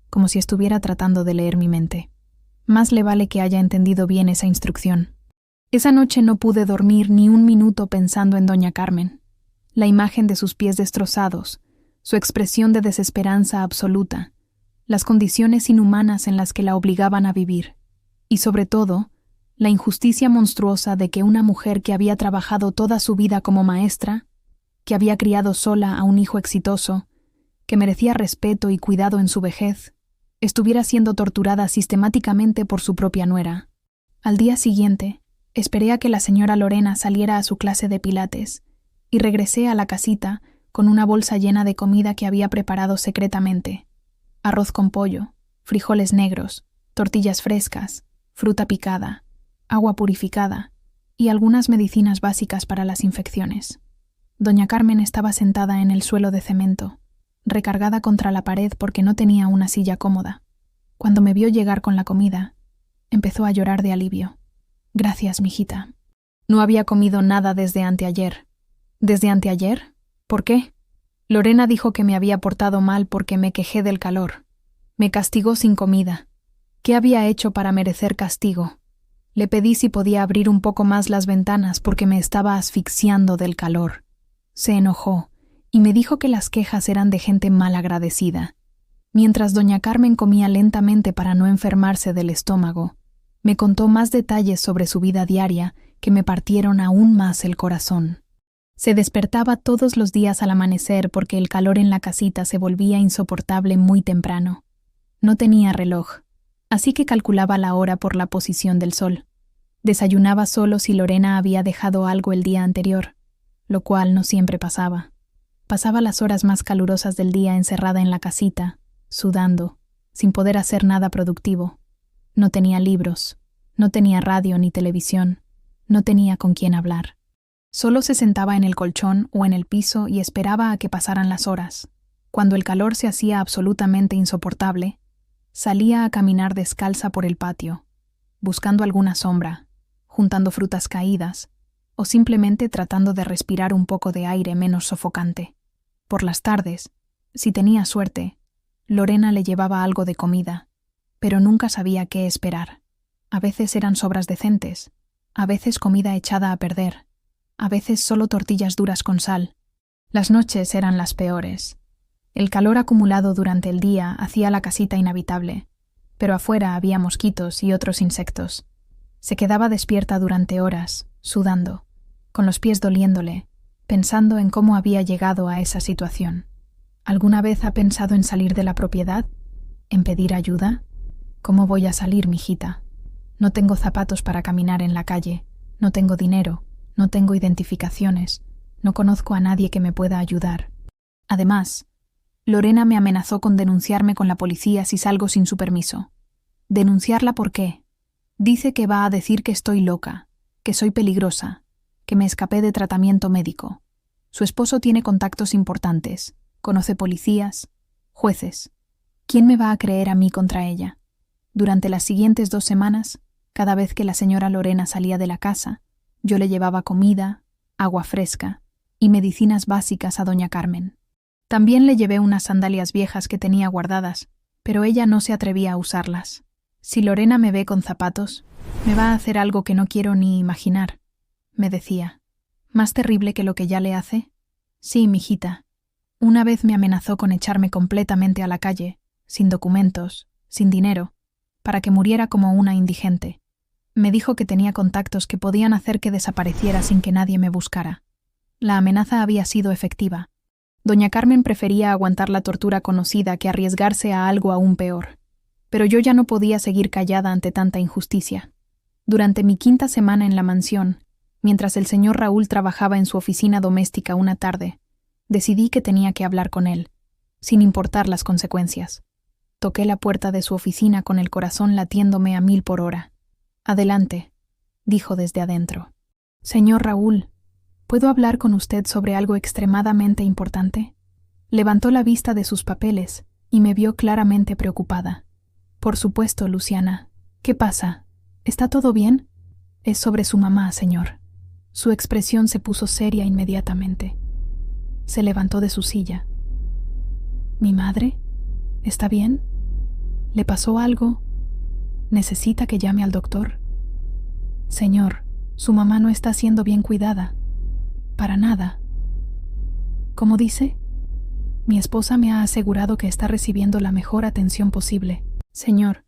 como si estuviera tratando de leer mi mente. Más le vale que haya entendido bien esa instrucción. Esa noche no pude dormir ni un minuto pensando en doña Carmen. La imagen de sus pies destrozados, su expresión de desesperanza absoluta, las condiciones inhumanas en las que la obligaban a vivir, y sobre todo, la injusticia monstruosa de que una mujer que había trabajado toda su vida como maestra, que había criado sola a un hijo exitoso, que merecía respeto y cuidado en su vejez, estuviera siendo torturada sistemáticamente por su propia nuera. Al día siguiente, esperé a que la señora Lorena saliera a su clase de pilates y regresé a la casita con una bolsa llena de comida que había preparado secretamente. Arroz con pollo, frijoles negros, tortillas frescas, fruta picada, agua purificada y algunas medicinas básicas para las infecciones. Doña Carmen estaba sentada en el suelo de cemento, recargada contra la pared porque no tenía una silla cómoda. Cuando me vio llegar con la comida, empezó a llorar de alivio. «Gracias, mijita. No había comido nada desde anteayer». «¿Desde anteayer? ¿Por qué?» Lorena dijo que me había portado mal porque me quejé del calor. Me castigó sin comida. ¿Qué había hecho para merecer castigo? Le pedí si podía abrir un poco más las ventanas porque me estaba asfixiando del calor. Se enojó y me dijo que las quejas eran de gente mal agradecida. Mientras doña Carmen comía lentamente para no enfermarse del estómago, me contó más detalles sobre su vida diaria que me partieron aún más el corazón. Se despertaba todos los días al amanecer porque el calor en la casita se volvía insoportable muy temprano. No tenía reloj, así que calculaba la hora por la posición del sol. Desayunaba solo si Lorena había dejado algo el día anterior, lo cual no siempre pasaba. Pasaba las horas más calurosas del día encerrada en la casita, sudando, sin poder hacer nada productivo. No tenía libros, no tenía radio ni televisión, no tenía con quién hablar. Solo se sentaba en el colchón o en el piso y esperaba a que pasaran las horas. Cuando el calor se hacía absolutamente insoportable, salía a caminar descalza por el patio, buscando alguna sombra, juntando frutas caídas, o simplemente tratando de respirar un poco de aire menos sofocante. Por las tardes, si tenía suerte, Lorena le llevaba algo de comida, pero nunca sabía qué esperar. A veces eran sobras decentes, a veces comida echada a perder, a veces solo tortillas duras con sal. Las noches eran las peores. El calor acumulado durante el día hacía la casita inhabitable, pero afuera había mosquitos y otros insectos. Se quedaba despierta durante horas, sudando, con los pies doliéndole, pensando en cómo había llegado a esa situación. ¿Alguna vez ha pensado en salir de la propiedad? ¿En pedir ayuda? ¿Cómo voy a salir, mijita? No tengo zapatos para caminar en la calle, no tengo dinero, no tengo identificaciones, no conozco a nadie que me pueda ayudar. Además, Lorena me amenazó con denunciarme con la policía si salgo sin su permiso. ¿Denunciarla por qué? Dice que va a decir que estoy loca, que soy peligrosa, que me escapé de tratamiento médico. Su esposo tiene contactos importantes, conoce policías, jueces. ¿Quién me va a creer a mí contra ella? Durante las siguientes 2 semanas, cada vez que la señora Lorena salía de la casa, yo le llevaba comida, agua fresca y medicinas básicas a doña Carmen. También le llevé unas sandalias viejas que tenía guardadas, pero ella no se atrevía a usarlas. Si Lorena me ve con zapatos, me va a hacer algo que no quiero ni imaginar, me decía. ¿Más terrible que lo que ya le hace? Sí, mijita. Una vez me amenazó con echarme completamente a la calle, sin documentos, sin dinero, para que muriera como una indigente. Me dijo que tenía contactos que podían hacer que desapareciera sin que nadie me buscara. La amenaza había sido efectiva. Doña Carmen prefería aguantar la tortura conocida que arriesgarse a algo aún peor. Pero yo ya no podía seguir callada ante tanta injusticia. Durante mi 5ª semana en la mansión, mientras el señor Raúl trabajaba en su oficina doméstica una tarde, decidí que tenía que hablar con él, sin importar las consecuencias. Toqué la puerta de su oficina con el corazón latiéndome a 1000 por hora. «Adelante», dijo desde adentro. «Señor Raúl, ¿puedo hablar con usted sobre algo extremadamente importante?» Levantó la vista de sus papeles y me vio claramente preocupada. «Por supuesto, Luciana. ¿Qué pasa? ¿Está todo bien?» «Es sobre su mamá, señor». Su expresión se puso seria inmediatamente. Se levantó de su silla. «¿Mi madre? ¿Está bien? ¿Le pasó algo? ¿Necesita que llame al doctor?» «Señor, Su mamá no está siendo bien cuidada. Para nada. ¿Cómo dice? Mi esposa me ha asegurado que está recibiendo la mejor atención posible. Señor,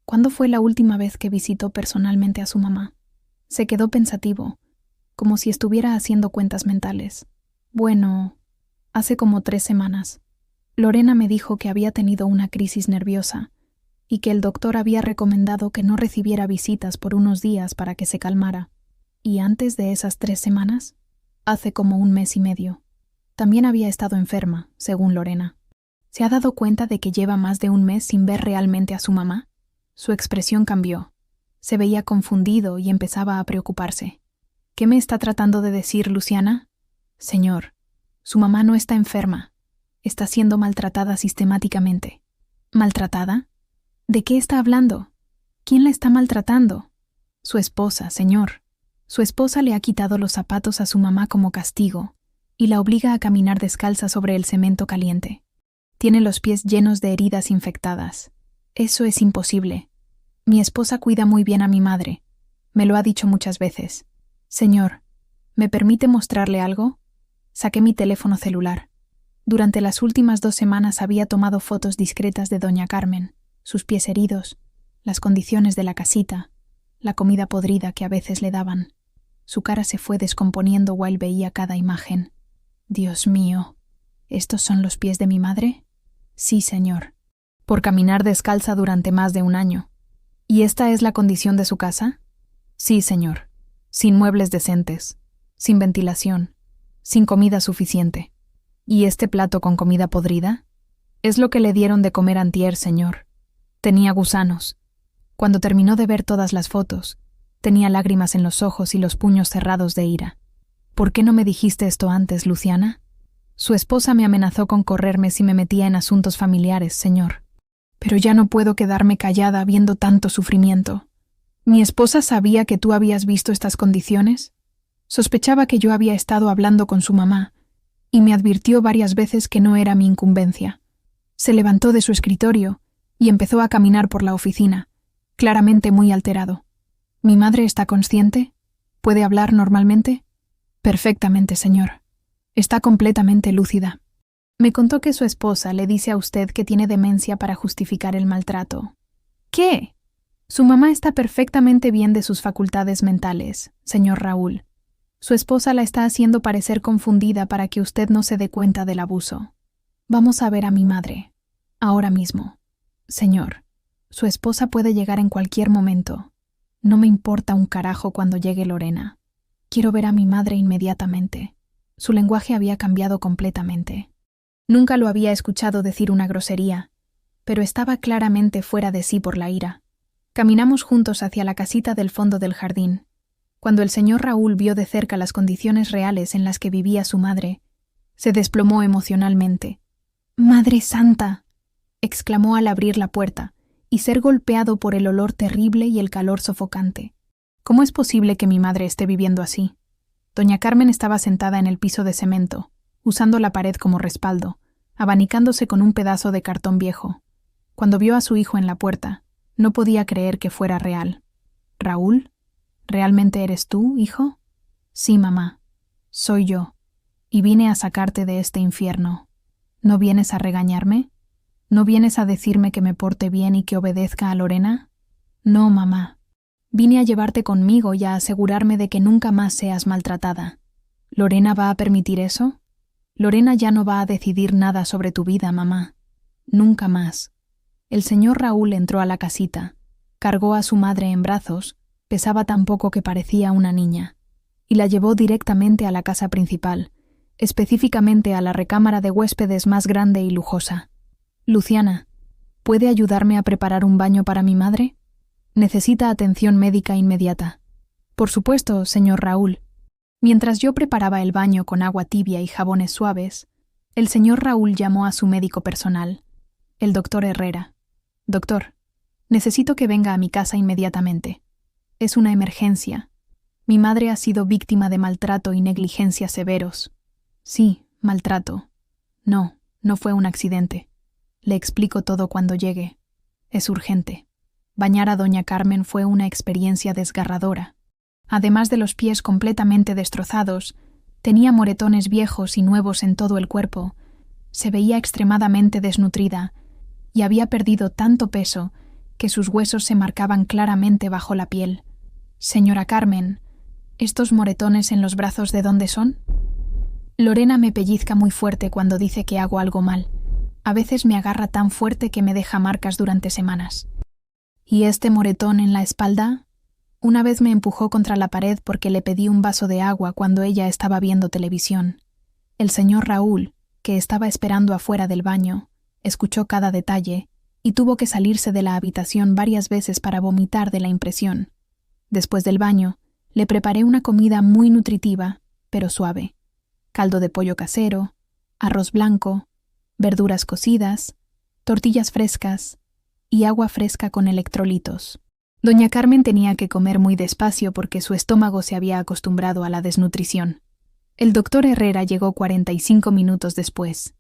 ¿cuándo fue la última vez que visitó personalmente a su mamá? Se quedó pensativo, como si estuviera haciendo cuentas mentales. Bueno, hace como 3 semanas. Lorena me dijo que había tenido una crisis nerviosa y que el doctor había recomendado que no recibiera visitas por unos días para que se calmara. Y antes de esas 3 semanas, hace como 1 mes y medio, también había estado enferma, según Lorena. ¿Se ha dado cuenta de que lleva más de 1 mes sin ver realmente a su mamá? Su expresión cambió. Se veía confundido y empezaba a preocuparse. ¿Qué me está tratando de decir, Luciana? Señor, su mamá no está enferma. Está siendo maltratada sistemáticamente. ¿Maltratada? ¿De qué está hablando? ¿Quién la está maltratando? Su esposa, señor. Su esposa le ha quitado los zapatos a su mamá como castigo y la obliga a caminar descalza sobre el cemento caliente. Tiene los pies llenos de heridas infectadas. Eso es imposible. Mi esposa cuida muy bien a mi madre. Me lo ha dicho muchas veces. Señor, ¿me permite mostrarle algo? Saqué mi teléfono celular. Durante las últimas 2 semanas había tomado fotos discretas de doña Carmen, sus pies heridos, las condiciones de la casita, la comida podrida que a veces le daban. Su cara se fue descomponiendo while veía cada imagen. Dios mío, ¿estos son los pies de mi madre? Sí, señor. Por caminar descalza durante más de 1 año. ¿Y esta es la condición de su casa? Sí, señor. Sin muebles decentes, sin ventilación, sin comida suficiente. ¿Y este plato con comida podrida? Es lo que le dieron de comer antier, señor. Tenía gusanos. Cuando terminó de ver todas las fotos, tenía lágrimas en los ojos y los puños cerrados de ira. ¿Por qué no me dijiste esto antes, Luciana? Su esposa me amenazó con correrme si me metía en asuntos familiares, señor. Pero ya no puedo quedarme callada viendo tanto sufrimiento. ¿Mi esposa sabía que tú habías visto estas condiciones? Sospechaba que yo había estado hablando con su mamá y me advirtió varias veces que no era mi incumbencia. Se levantó de su escritorio y empezó a caminar por la oficina, claramente muy alterado. ¿Mi madre está consciente? ¿Puede hablar normalmente? Perfectamente, señor. Está completamente lúcida. Me contó que su esposa le dice a usted que tiene demencia para justificar el maltrato. ¿Qué? Su mamá está perfectamente bien de sus facultades mentales, señor Raúl. Su esposa la está haciendo parecer confundida para que usted no se dé cuenta del abuso. Vamos a ver a mi madre. Ahora mismo. Señor, su esposa puede llegar en cualquier momento. No me importa un carajo cuando llegue Lorena. Quiero ver a mi madre inmediatamente. Su lenguaje había cambiado completamente. Nunca lo había escuchado decir una grosería, pero estaba claramente fuera de sí por la ira. Caminamos juntos hacia la casita del fondo del jardín. Cuando el señor Raúl vio de cerca las condiciones reales en las que vivía su madre, se desplomó emocionalmente. «¡Madre Santa!», exclamó al abrir la puerta y ser golpeado por el olor terrible y el calor sofocante. ¿Cómo es posible que mi madre esté viviendo así? Doña Carmen estaba sentada en el piso de cemento, usando la pared como respaldo, abanicándose con un pedazo de cartón viejo. Cuando vio a su hijo en la puerta, no podía creer que fuera real. «¿Raúl? ¿Realmente eres tú, hijo?» «Sí, mamá. Soy yo. Y vine a sacarte de este infierno. ¿No vienes a regañarme? ¿No vienes a decirme que me porte bien y que obedezca a Lorena?» «No, mamá. Vine a llevarte conmigo y a asegurarme de que nunca más seas maltratada. ¿Lorena va a permitir eso? Lorena ya no va a decidir nada sobre tu vida, mamá. Nunca más». El señor Raúl entró a la casita, cargó a su madre en brazos, pesaba tan poco que parecía una niña, y la llevó directamente a la casa principal, específicamente a la recámara de huéspedes más grande y lujosa. «Luciana, ¿puede ayudarme a preparar un baño para mi madre? Necesita atención médica inmediata». «Por supuesto, señor Raúl». Mientras yo preparaba el baño con agua tibia y jabones suaves, el señor Raúl llamó a su médico personal, el doctor Herrera. «Doctor, necesito que venga a mi casa inmediatamente. Es una emergencia. Mi madre ha sido víctima de maltrato y negligencia severos». «Sí, maltrato. No, no fue un accidente. Le explico todo cuando llegue. Es urgente. Bañar a doña Carmen fue una experiencia desgarradora. Además de los pies completamente destrozados, tenía moretones viejos y nuevos en todo el cuerpo. Se veía extremadamente desnutrida y había perdido tanto peso que sus huesos se marcaban claramente bajo la piel. Señora Carmen, ¿estos moretones en los brazos de dónde son? Lorena me pellizca muy fuerte cuando dice que hago algo mal. A veces me agarra tan fuerte que me deja marcas durante semanas. ¿Y este moretón en la espalda? Una vez me empujó contra la pared porque le pedí un vaso de agua cuando ella estaba viendo televisión. El señor Raúl, que estaba esperando afuera del baño, escuchó cada detalle y tuvo que salirse de la habitación varias veces para vomitar de la impresión. Después del baño, le preparé una comida muy nutritiva, pero suave. Caldo de pollo casero, arroz blanco, verduras cocidas, tortillas frescas y agua fresca con electrolitos. Doña Carmen tenía que comer muy despacio porque su estómago se había acostumbrado a la desnutrición. El doctor Herrera llegó 45 minutos después.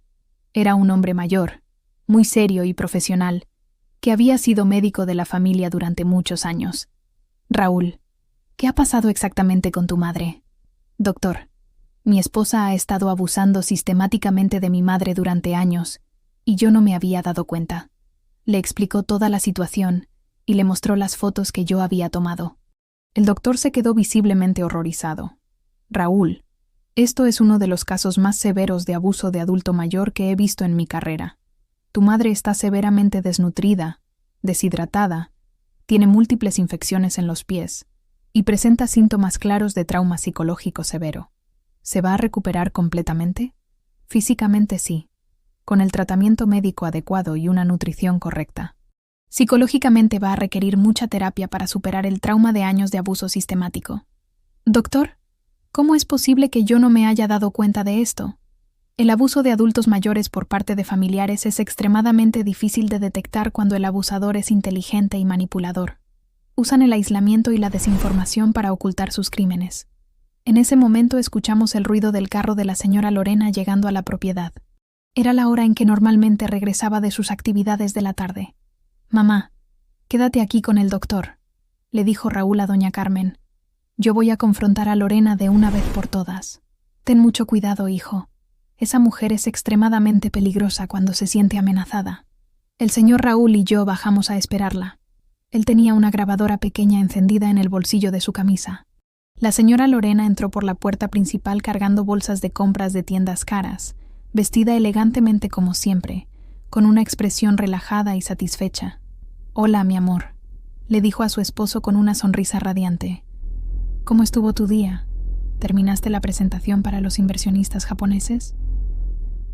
Era un hombre mayor, muy serio y profesional, que había sido médico de la familia durante muchos años. Raúl, ¿qué ha pasado exactamente con tu madre? Doctor, mi esposa ha estado abusando sistemáticamente de mi madre durante años, y yo no me había dado cuenta. Le explicó toda la situación y le mostró las fotos que yo había tomado. El doctor se quedó visiblemente horrorizado. Raúl, esto es uno de los casos más severos de abuso de adulto mayor que he visto en mi carrera. Tu madre está severamente desnutrida, deshidratada, tiene múltiples infecciones en los pies y presenta síntomas claros de trauma psicológico severo. ¿Se va a recuperar completamente? Físicamente sí, con el tratamiento médico adecuado y una nutrición correcta. Psicológicamente va a requerir mucha terapia para superar el trauma de años de abuso sistemático. Doctor, ¿cómo es posible que yo no me haya dado cuenta de esto? El abuso de adultos mayores por parte de familiares es extremadamente difícil de detectar cuando el abusador es inteligente y manipulador. Usan el aislamiento y la desinformación para ocultar sus crímenes. En ese momento escuchamos el ruido del carro de la señora Lorena llegando a la propiedad. Era la hora en que normalmente regresaba de sus actividades de la tarde. «Mamá, quédate aquí con el doctor», le dijo Raúl a doña Carmen. «Yo voy a confrontar a Lorena de una vez por todas. Ten mucho cuidado, hijo. Esa mujer es extremadamente peligrosa cuando se siente amenazada». El señor Raúl y yo bajamos a esperarla. Él tenía una grabadora pequeña encendida en el bolsillo de su camisa. La señora Lorena entró por la puerta principal cargando bolsas de compras de tiendas caras, vestida elegantemente como siempre, con una expresión relajada y satisfecha. «Hola, mi amor», le dijo a su esposo con una sonrisa radiante. «¿Cómo estuvo tu día? ¿Terminaste la presentación para los inversionistas japoneses?»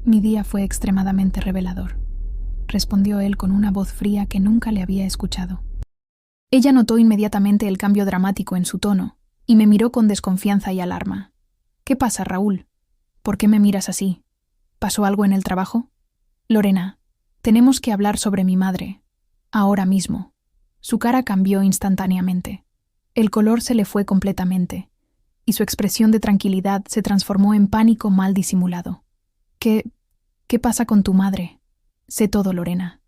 «Mi día fue extremadamente revelador», respondió él con una voz fría que nunca le había escuchado. Ella notó inmediatamente el cambio dramático en su tono y me miró con desconfianza y alarma. «¿Qué pasa, Raúl? ¿Por qué me miras así? ¿Pasó algo en el trabajo?» «Lorena, tenemos que hablar sobre mi madre. Ahora mismo». Su cara cambió instantáneamente. El color se le fue completamente, y su expresión de tranquilidad se transformó en pánico mal disimulado. ¿Qué pasa con tu madre?» «Sé todo, Lorena.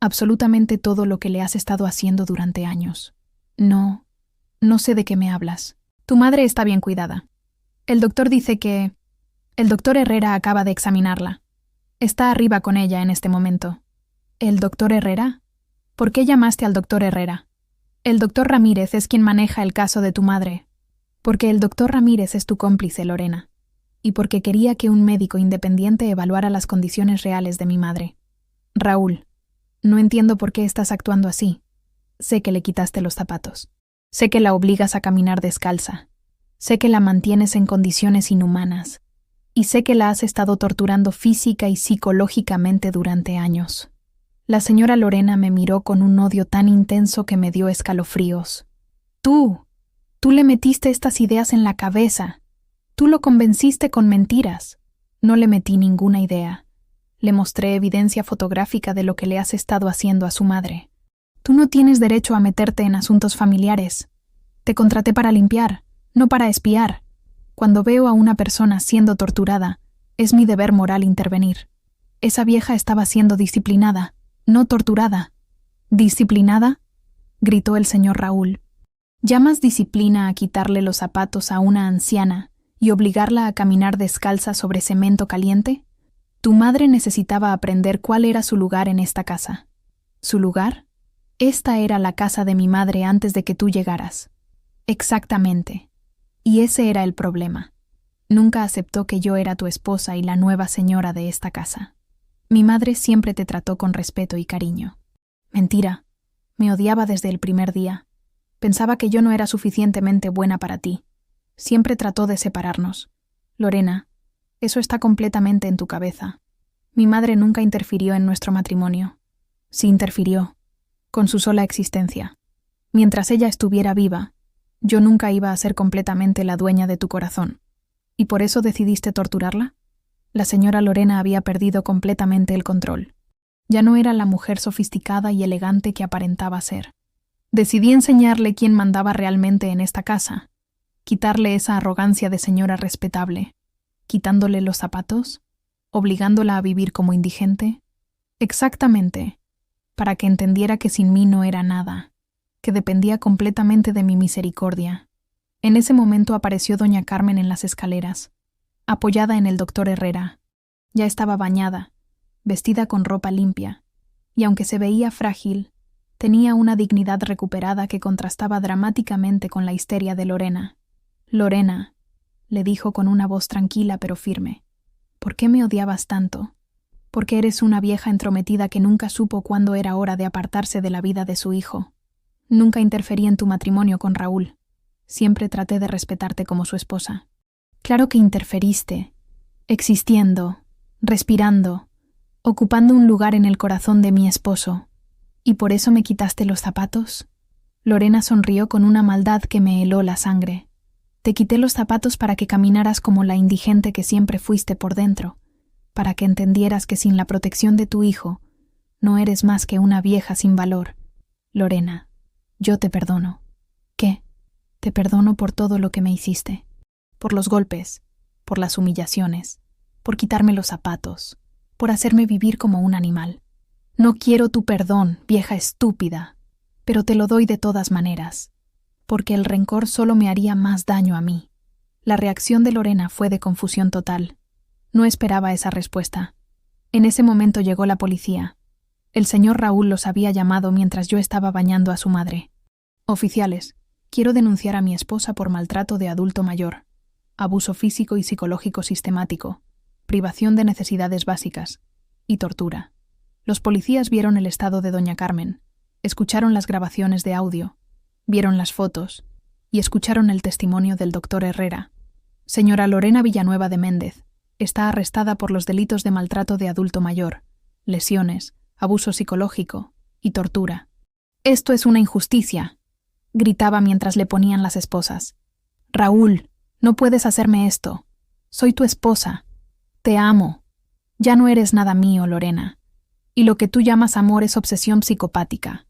Absolutamente todo lo que le has estado haciendo durante años. No sé de qué me hablas. Tu madre está bien cuidada. El doctor dice que... El doctor Herrera acaba de examinarla. Está arriba con ella en este momento». «¿El doctor Herrera? ¿Por qué llamaste al doctor Herrera?» «El doctor Ramírez es quien maneja el caso de tu madre». «Porque el doctor Ramírez es tu cómplice, Lorena. Y porque quería que un médico independiente evaluara las condiciones reales de mi madre». «Raúl, no entiendo por qué estás actuando así. Sé que le quitaste los zapatos. Sé que la obligas a caminar descalza. Sé que la mantienes en condiciones inhumanas. Y sé que la has estado torturando física y psicológicamente durante años». La señora Lorena me miró con un odio tan intenso que me dio escalofríos. Tú le metiste estas ideas en la cabeza. Tú lo convenciste con mentiras». «No le metí ninguna idea. Le mostré evidencia fotográfica de lo que le has estado haciendo a su madre. Tú no tienes derecho a meterte en asuntos familiares. Te contraté para limpiar, no para espiar. Cuando veo a una persona siendo torturada, es mi deber moral intervenir. Esa vieja estaba siendo disciplinada, no torturada». «¿Disciplinada?», gritó el señor Raúl. ¿Llamas disciplina a quitarle los zapatos a una anciana y obligarla a caminar descalza sobre cemento caliente? Tu madre necesitaba aprender cuál era su lugar en esta casa. ¿Su lugar? Esta era la casa de mi madre antes de que tú llegaras. Exactamente. Y ese era el problema. Nunca aceptó que yo era tu esposa y la nueva señora de esta casa. Mi madre siempre te trató con respeto y cariño. Mentira. Me odiaba desde el primer día. Pensaba que yo no era suficientemente buena para ti. Siempre trató de separarnos. Lorena, eso está completamente en tu cabeza. Mi madre nunca interfirió en nuestro matrimonio. Sí interfirió, con su sola existencia. Mientras ella estuviera viva, yo nunca iba a ser completamente la dueña de tu corazón. ¿Y por eso decidiste torturarla? La señora Lorena había perdido completamente el control. Ya no era la mujer sofisticada y elegante que aparentaba ser. Decidí enseñarle quién mandaba realmente en esta casa, quitarle esa arrogancia de señora respetable, quitándole los zapatos, obligándola a vivir como indigente. Exactamente, para que entendiera que sin mí no era nada, que dependía completamente de mi misericordia. En ese momento apareció doña Carmen en las escaleras, apoyada en el doctor Herrera. Ya estaba bañada, vestida con ropa limpia, y aunque se veía frágil, tenía una dignidad recuperada que contrastaba dramáticamente con la histeria de Lorena. Lorena, le dijo con una voz tranquila pero firme, ¿por qué me odiabas tanto? Porque eres una vieja entrometida que nunca supo cuándo era hora de apartarse de la vida de su hijo. Nunca interferí en tu matrimonio con Raúl. Siempre traté de respetarte como su esposa. Claro que interferiste, existiendo, respirando, ocupando un lugar en el corazón de mi esposo. ¿Y por eso me quitaste los zapatos? Lorena sonrió con una maldad que me heló la sangre. Te quité los zapatos para que caminaras como la indigente que siempre fuiste por dentro, para que entendieras que sin la protección de tu hijo, no eres más que una vieja sin valor. Lorena, yo te perdono. ¿Qué? Te perdono por todo lo que me hiciste. Por los golpes, por las humillaciones, por quitarme los zapatos, por hacerme vivir como un animal. No quiero tu perdón, vieja estúpida, pero te lo doy de todas maneras, porque el rencor solo me haría más daño a mí. La reacción de Lorena fue de confusión total. No esperaba esa respuesta. En ese momento llegó la policía. El señor Raúl los había llamado mientras yo estaba bañando a su madre. Oficiales, quiero denunciar a mi esposa por maltrato de adulto mayor, abuso físico y psicológico sistemático, privación de necesidades básicas y tortura. Los policías vieron el estado de doña Carmen, escucharon las grabaciones de audio, vieron las fotos y escucharon el testimonio del doctor Herrera. Señora Lorena Villanueva de Méndez está arrestada por los delitos de maltrato de adulto mayor, lesiones, abuso psicológico y tortura. «Esto es una injusticia», gritaba mientras le ponían las esposas. «Raúl, no puedes hacerme esto. Soy tu esposa. Te amo. Ya no eres nada mío, Lorena. Y lo que tú llamas amor es obsesión psicopática.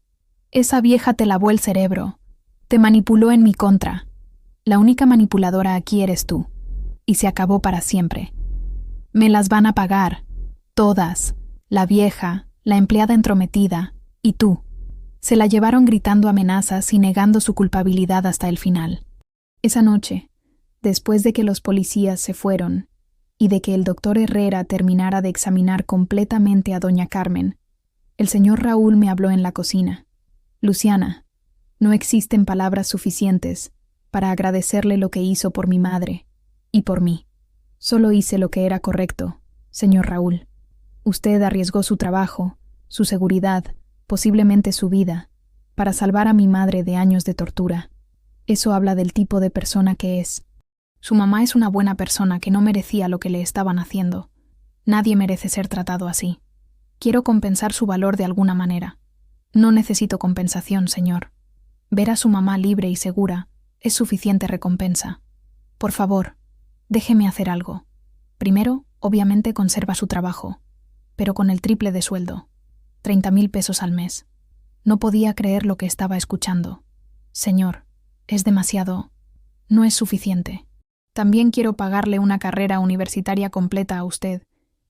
Esa vieja te lavó el cerebro, te manipuló en mi contra. La única manipuladora aquí eres tú, y se acabó para siempre. Me las van a pagar, todas, la vieja, la empleada entrometida, y tú». Se la llevaron gritando amenazas y negando su culpabilidad hasta el final. Esa noche, después de que los policías se fueron, y de que el doctor Herrera terminara de examinar completamente a doña Carmen, el señor Raúl me habló en la cocina. «Luciana, no existen palabras suficientes para agradecerle lo que hizo por mi madre y por mí. Solo hice lo que era correcto, señor Raúl. Usted arriesgó su trabajo, su seguridad, posiblemente su vida, para salvar a mi madre de años de tortura. Eso habla del tipo de persona que es. Su mamá es una buena persona que no merecía lo que le estaban haciendo. Nadie merece ser tratado así. Quiero compensar su valor de alguna manera. No necesito compensación, señor. Ver a su mamá libre y segura es suficiente recompensa. Por favor, déjeme hacer algo. Primero, obviamente conserva su trabajo, pero con el triple de sueldo. 30,000 pesos al mes. No podía creer lo que estaba escuchando. Señor, es demasiado. No es suficiente. También quiero pagarle una carrera universitaria completa a usted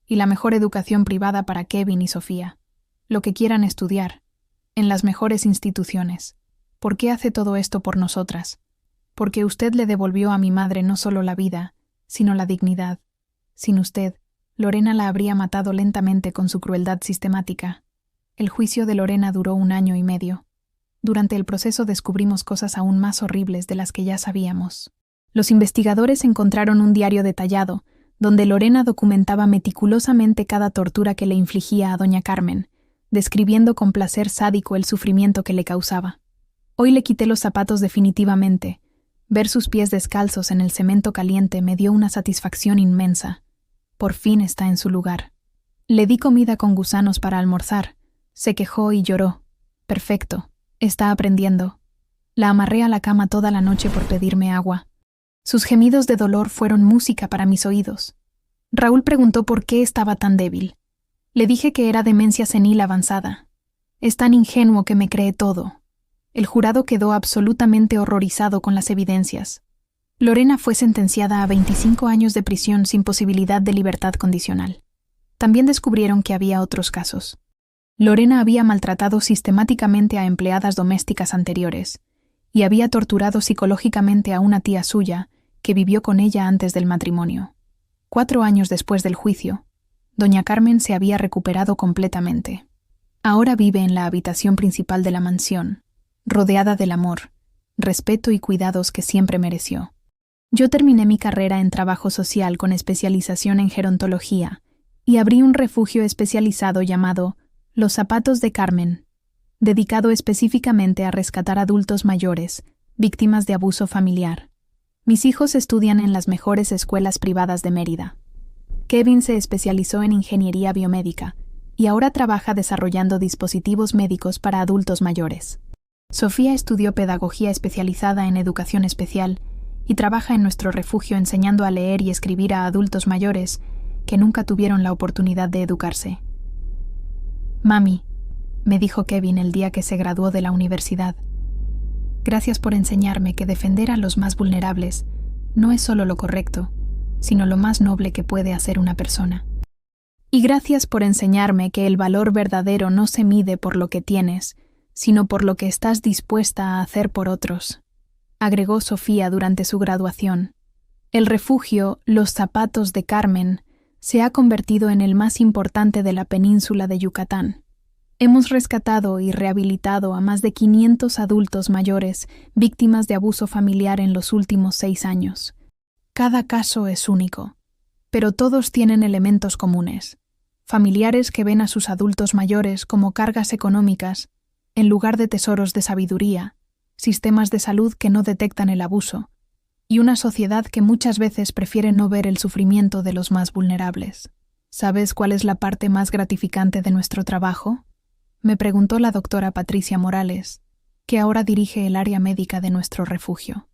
y la mejor educación privada para Kevin y Sofía. Lo que quieran estudiar, en las mejores instituciones. ¿Por qué hace todo esto por nosotras? Porque usted le devolvió a mi madre no solo la vida, sino la dignidad. Sin usted, Lorena la habría matado lentamente con su crueldad sistemática. El juicio de Lorena duró 1 año y medio. Durante el proceso descubrimos cosas aún más horribles de las que ya sabíamos. Los investigadores encontraron un diario detallado, donde Lorena documentaba meticulosamente cada tortura que le infligía a doña Carmen, describiendo con placer sádico el sufrimiento que le causaba. Hoy le quité los zapatos definitivamente. Ver sus pies descalzos en el cemento caliente me dio una satisfacción inmensa. Por fin está en su lugar. Le di comida con gusanos para almorzar. Se quejó y lloró. Perfecto. Está aprendiendo. La amarré a la cama toda la noche por pedirme agua. Sus gemidos de dolor fueron música para mis oídos. Raúl preguntó por qué estaba tan débil. Le dije que era demencia senil avanzada. Es tan ingenuo que me cree todo. El jurado quedó absolutamente horrorizado con las evidencias. Lorena fue sentenciada a 25 años de prisión sin posibilidad de libertad condicional. También descubrieron que había otros casos. Lorena había maltratado sistemáticamente a empleadas domésticas anteriores y había torturado psicológicamente a una tía suya que vivió con ella antes del matrimonio. 4 años después del juicio, doña Carmen se había recuperado completamente. Ahora vive en la habitación principal de la mansión, rodeada del amor, respeto y cuidados que siempre mereció. Yo terminé mi carrera en trabajo social con especialización en gerontología y abrí un refugio especializado llamado Los Zapatos de Carmen, dedicado específicamente a rescatar adultos mayores, víctimas de abuso familiar. Mis hijos estudian en las mejores escuelas privadas de Mérida. Kevin se especializó en ingeniería biomédica y ahora trabaja desarrollando dispositivos médicos para adultos mayores. Sofía estudió pedagogía especializada en educación especial y trabaja en nuestro refugio enseñando a leer y escribir a adultos mayores que nunca tuvieron la oportunidad de educarse. Mami, me dijo Kevin el día que se graduó de la universidad. Gracias por enseñarme que defender a los más vulnerables no es solo lo correcto, sino lo más noble que puede hacer una persona. Y gracias por enseñarme que el valor verdadero no se mide por lo que tienes, sino por lo que estás dispuesta a hacer por otros, agregó Sofía durante su graduación. El refugio Los Zapatos de Carmen se ha convertido en el más importante de la península de Yucatán. Hemos rescatado y rehabilitado a más de 500 adultos mayores víctimas de abuso familiar en los últimos 6 años. Cada caso es único, pero todos tienen elementos comunes. Familiares que ven a sus adultos mayores como cargas económicas, en lugar de tesoros de sabiduría, sistemas de salud que no detectan el abuso, y una sociedad que muchas veces prefiere no ver el sufrimiento de los más vulnerables. ¿Sabes cuál es la parte más gratificante de nuestro trabajo?, me preguntó la doctora Patricia Morales, que ahora dirige el área médica de nuestro refugio.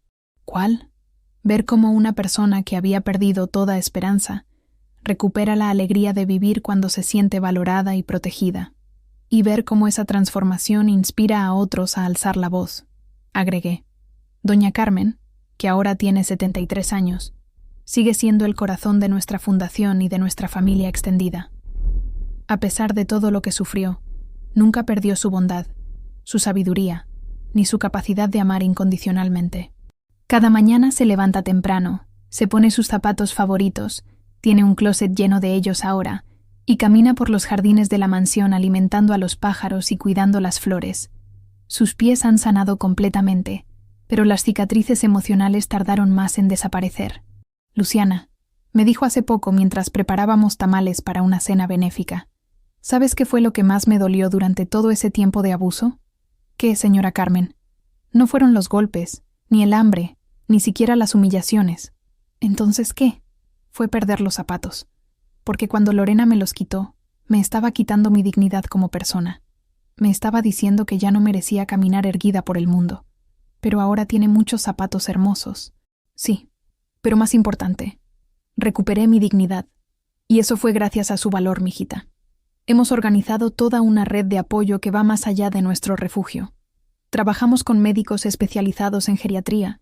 ¿Cuál? Ver cómo una persona que había perdido toda esperanza recupera la alegría de vivir cuando se siente valorada y protegida, y ver cómo esa transformación inspira a otros a alzar la voz, agregué. Doña Carmen, que ahora tiene 73 años, sigue siendo el corazón de nuestra fundación y de nuestra familia extendida. A pesar de todo lo que sufrió, nunca perdió su bondad, su sabiduría, ni su capacidad de amar incondicionalmente. Cada mañana se levanta temprano, se pone sus zapatos favoritos, tiene un closet lleno de ellos ahora, y camina por los jardines de la mansión alimentando a los pájaros y cuidando las flores. Sus pies han sanado completamente, pero las cicatrices emocionales tardaron más en desaparecer. Luciana, me dijo hace poco mientras preparábamos tamales para una cena benéfica. ¿Sabes qué fue lo que más me dolió durante todo ese tiempo de abuso? ¿Qué, señora Carmen? No fueron los golpes, ni el hambre, ni siquiera las humillaciones. ¿Entonces qué? Fue perder los zapatos. Porque cuando Lorena me los quitó, me estaba quitando mi dignidad como persona. Me estaba diciendo que ya no merecía caminar erguida por el mundo. Pero ahora tiene muchos zapatos hermosos. Sí, pero más importante, recuperé mi dignidad. Y eso fue gracias a su valor, mijita. Hemos organizado toda una red de apoyo que va más allá de nuestro refugio. Trabajamos con médicos especializados en geriatría,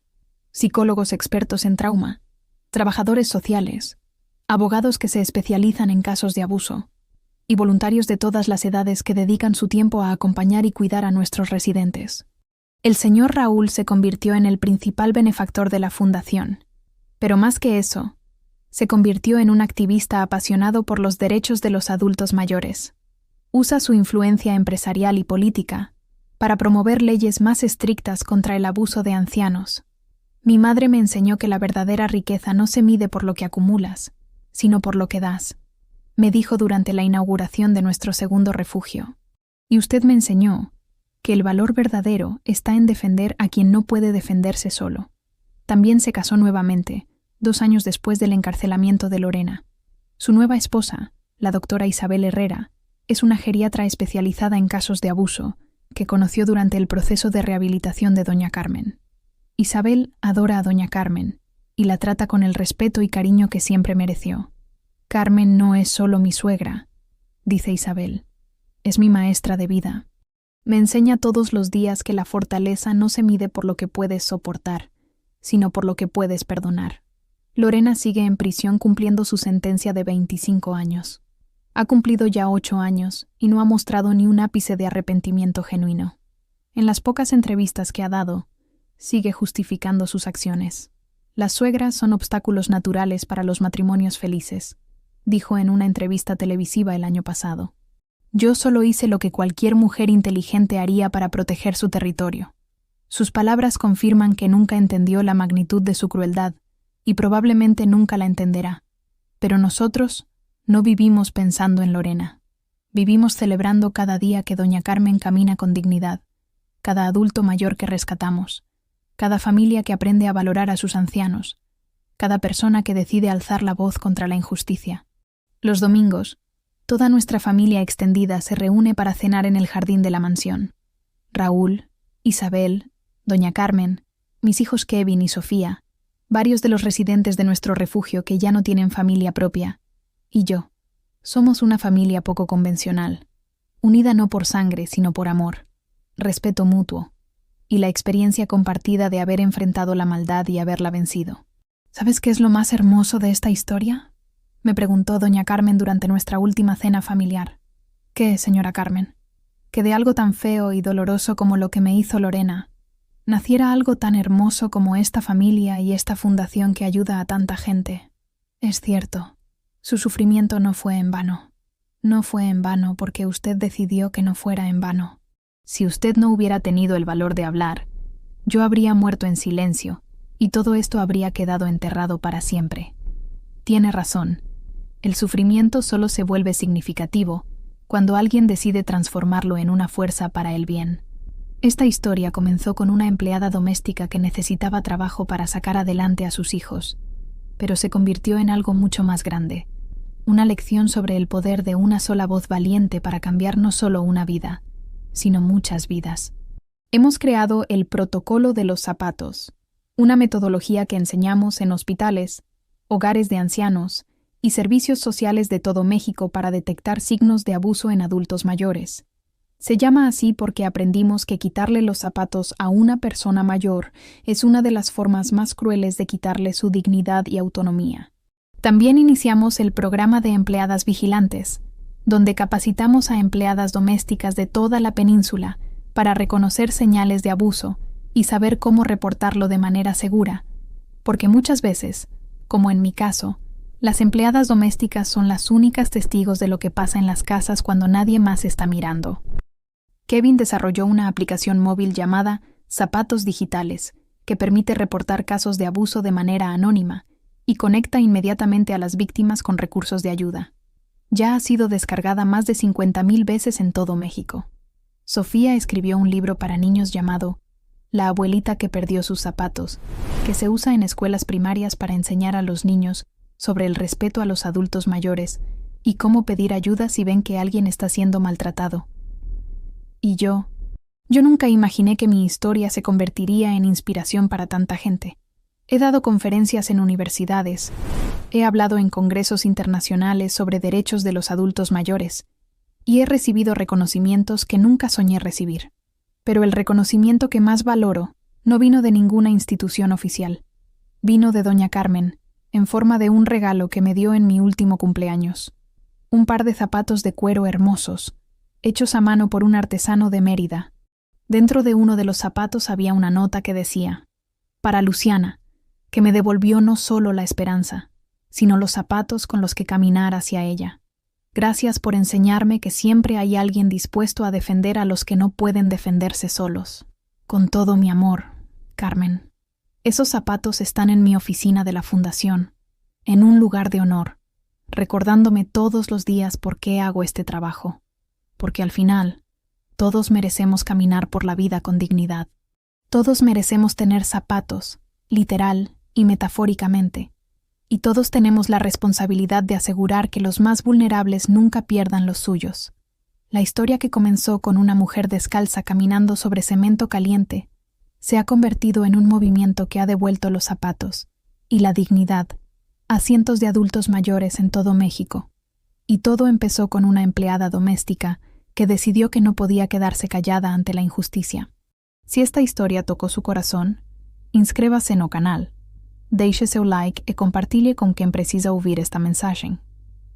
psicólogos expertos en trauma, trabajadores sociales, abogados que se especializan en casos de abuso, y voluntarios de todas las edades que dedican su tiempo a acompañar y cuidar a nuestros residentes. El señor Raúl se convirtió en el principal benefactor de la fundación, pero más que eso, se convirtió en un activista apasionado por los derechos de los adultos mayores. Usa su influencia empresarial y política para promover leyes más estrictas contra el abuso de ancianos. Mi madre me enseñó que la verdadera riqueza no se mide por lo que acumulas, sino por lo que das, me dijo durante la inauguración de nuestro segundo refugio. Y usted me enseñó que el valor verdadero está en defender a quien no puede defenderse solo. También se casó nuevamente, 2 años después del encarcelamiento de Lorena. Su nueva esposa, la doctora Isabel Herrera, es una geriatra especializada en casos de abuso que conoció durante el proceso de rehabilitación de doña Carmen. Isabel adora a doña Carmen y la trata con el respeto y cariño que siempre mereció. Carmen no es solo mi suegra, dice Isabel, es mi maestra de vida. Me enseña todos los días que la fortaleza no se mide por lo que puedes soportar, sino por lo que puedes perdonar. Lorena sigue en prisión cumpliendo su sentencia de 25 años. Ha cumplido ya 8 años y no ha mostrado ni un ápice de arrepentimiento genuino. En las pocas entrevistas que ha dado, sigue justificando sus acciones. Las suegras son obstáculos naturales para los matrimonios felices, dijo en una entrevista televisiva el año pasado. Yo solo hice lo que cualquier mujer inteligente haría para proteger su territorio. Sus palabras confirman que nunca entendió la magnitud de su crueldad y probablemente nunca la entenderá. Pero nosotros no vivimos pensando en Lorena. Vivimos celebrando cada día que doña Carmen camina con dignidad, cada adulto mayor que rescatamos, cada familia que aprende a valorar a sus ancianos, cada persona que decide alzar la voz contra la injusticia. Los domingos, toda nuestra familia extendida se reúne para cenar en el jardín de la mansión. Raúl, Isabel, doña Carmen, mis hijos Kevin y Sofía, varios de los residentes de nuestro refugio que ya no tienen familia propia, y yo. Somos una familia poco convencional, unida no por sangre, sino por amor, respeto mutuo, y la experiencia compartida de haber enfrentado la maldad y haberla vencido. ¿Sabes qué es lo más hermoso de esta historia?, me preguntó doña Carmen durante nuestra última cena familiar. ¿Qué, señora Carmen? Que de algo tan feo y doloroso como lo que me hizo Lorena, naciera algo tan hermoso como esta familia y esta fundación que ayuda a tanta gente. Es cierto, su sufrimiento no fue en vano. No fue en vano porque usted decidió que no fuera en vano. Si usted no hubiera tenido el valor de hablar, yo habría muerto en silencio y todo esto habría quedado enterrado para siempre. Tiene razón. El sufrimiento solo se vuelve significativo cuando alguien decide transformarlo en una fuerza para el bien. Esta historia comenzó con una empleada doméstica que necesitaba trabajo para sacar adelante a sus hijos, pero se convirtió en algo mucho más grande, una lección sobre el poder de una sola voz valiente para cambiar no solo una vida, sino muchas vidas. Hemos creado el Protocolo de los Zapatos, una metodología que enseñamos en hospitales, hogares de ancianos y servicios sociales de todo México para detectar signos de abuso en adultos mayores. Se llama así porque aprendimos que quitarle los zapatos a una persona mayor es una de las formas más crueles de quitarle su dignidad y autonomía. También iniciamos el programa de empleadas vigilantes, donde capacitamos a empleadas domésticas de toda la península para reconocer señales de abuso y saber cómo reportarlo de manera segura, porque muchas veces, como en mi caso, las empleadas domésticas son las únicas testigos de lo que pasa en las casas cuando nadie más está mirando. Kevin desarrolló una aplicación móvil llamada Zapatos Digitales, que permite reportar casos de abuso de manera anónima y conecta inmediatamente a las víctimas con recursos de ayuda. Ya ha sido descargada más de 50,000 veces en todo México. Sofía escribió un libro para niños llamado La abuelita que perdió sus zapatos, que se usa en escuelas primarias para enseñar a los niños sobre el respeto a los adultos mayores y cómo pedir ayuda si ven que alguien está siendo maltratado. Y yo nunca imaginé que mi historia se convertiría en inspiración para tanta gente. He dado conferencias en universidades, he hablado en congresos internacionales sobre derechos de los adultos mayores y he recibido reconocimientos que nunca soñé recibir. Pero el reconocimiento que más valoro no vino de ninguna institución oficial. Vino de doña Carmen, en forma de un regalo que me dio en mi último cumpleaños. Un par de zapatos de cuero hermosos, hechos a mano por un artesano de Mérida. Dentro de uno de los zapatos había una nota que decía: «Para Luciana, que me devolvió no solo la esperanza, sino los zapatos con los que caminar hacia ella. Gracias por enseñarme que siempre hay alguien dispuesto a defender a los que no pueden defenderse solos. Con todo mi amor, Carmen». Esos zapatos están en mi oficina de la fundación, en un lugar de honor, recordándome todos los días por qué hago este trabajo. Porque al final, todos merecemos caminar por la vida con dignidad. Todos merecemos tener zapatos, literal y metafóricamente. Y todos tenemos la responsabilidad de asegurar que los más vulnerables nunca pierdan los suyos. La historia que comenzó con una mujer descalza caminando sobre cemento caliente se ha convertido en un movimiento que ha devuelto los zapatos y la dignidad a cientos de adultos mayores en todo México. Y todo empezó con una empleada doméstica que decidió que no podía quedarse callada ante la injusticia. Si esta historia tocó su corazón, inscríbase no canal, deixe seu like e compartilhe con quien precisa oír esta mensaje.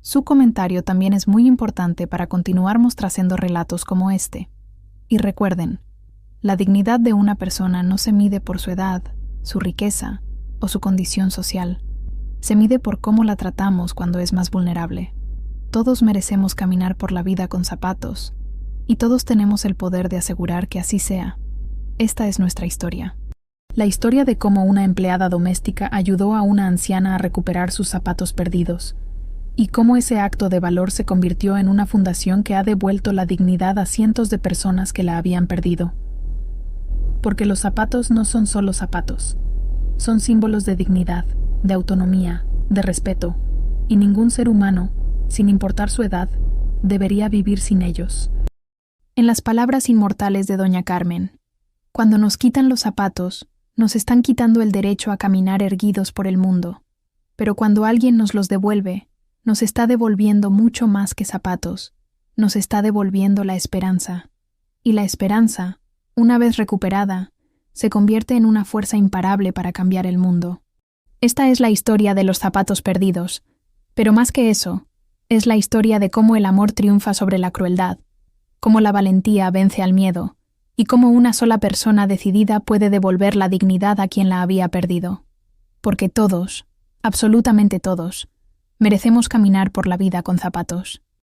Su comentario también es muy importante para continuar mostrando relatos como este. Y recuerden, la dignidad de una persona no se mide por su edad, su riqueza o su condición social. Se mide por cómo la tratamos cuando es más vulnerable. Todos merecemos caminar por la vida con zapatos, y todos tenemos el poder de asegurar que así sea. Esta es nuestra historia. La historia de cómo una empleada doméstica ayudó a una anciana a recuperar sus zapatos perdidos, y cómo ese acto de valor se convirtió en una fundación que ha devuelto la dignidad a cientos de personas que la habían perdido. Porque los zapatos no son solo zapatos, son símbolos de dignidad, de autonomía, de respeto, y ningún ser humano, sin importar su edad, debería vivir sin ellos. En las palabras inmortales de doña Carmen, cuando nos quitan los zapatos, nos están quitando el derecho a caminar erguidos por el mundo, pero cuando alguien nos los devuelve, nos está devolviendo mucho más que zapatos, nos está devolviendo la esperanza. Y la esperanza, una vez recuperada, se convierte en una fuerza imparable para cambiar el mundo. Esta es la historia de los zapatos perdidos, pero más que eso, es la historia de cómo el amor triunfa sobre la crueldad, cómo la valentía vence al miedo, y cómo una sola persona decidida puede devolver la dignidad a quien la había perdido. Porque todos, absolutamente todos, merecemos caminar por la vida con zapatos.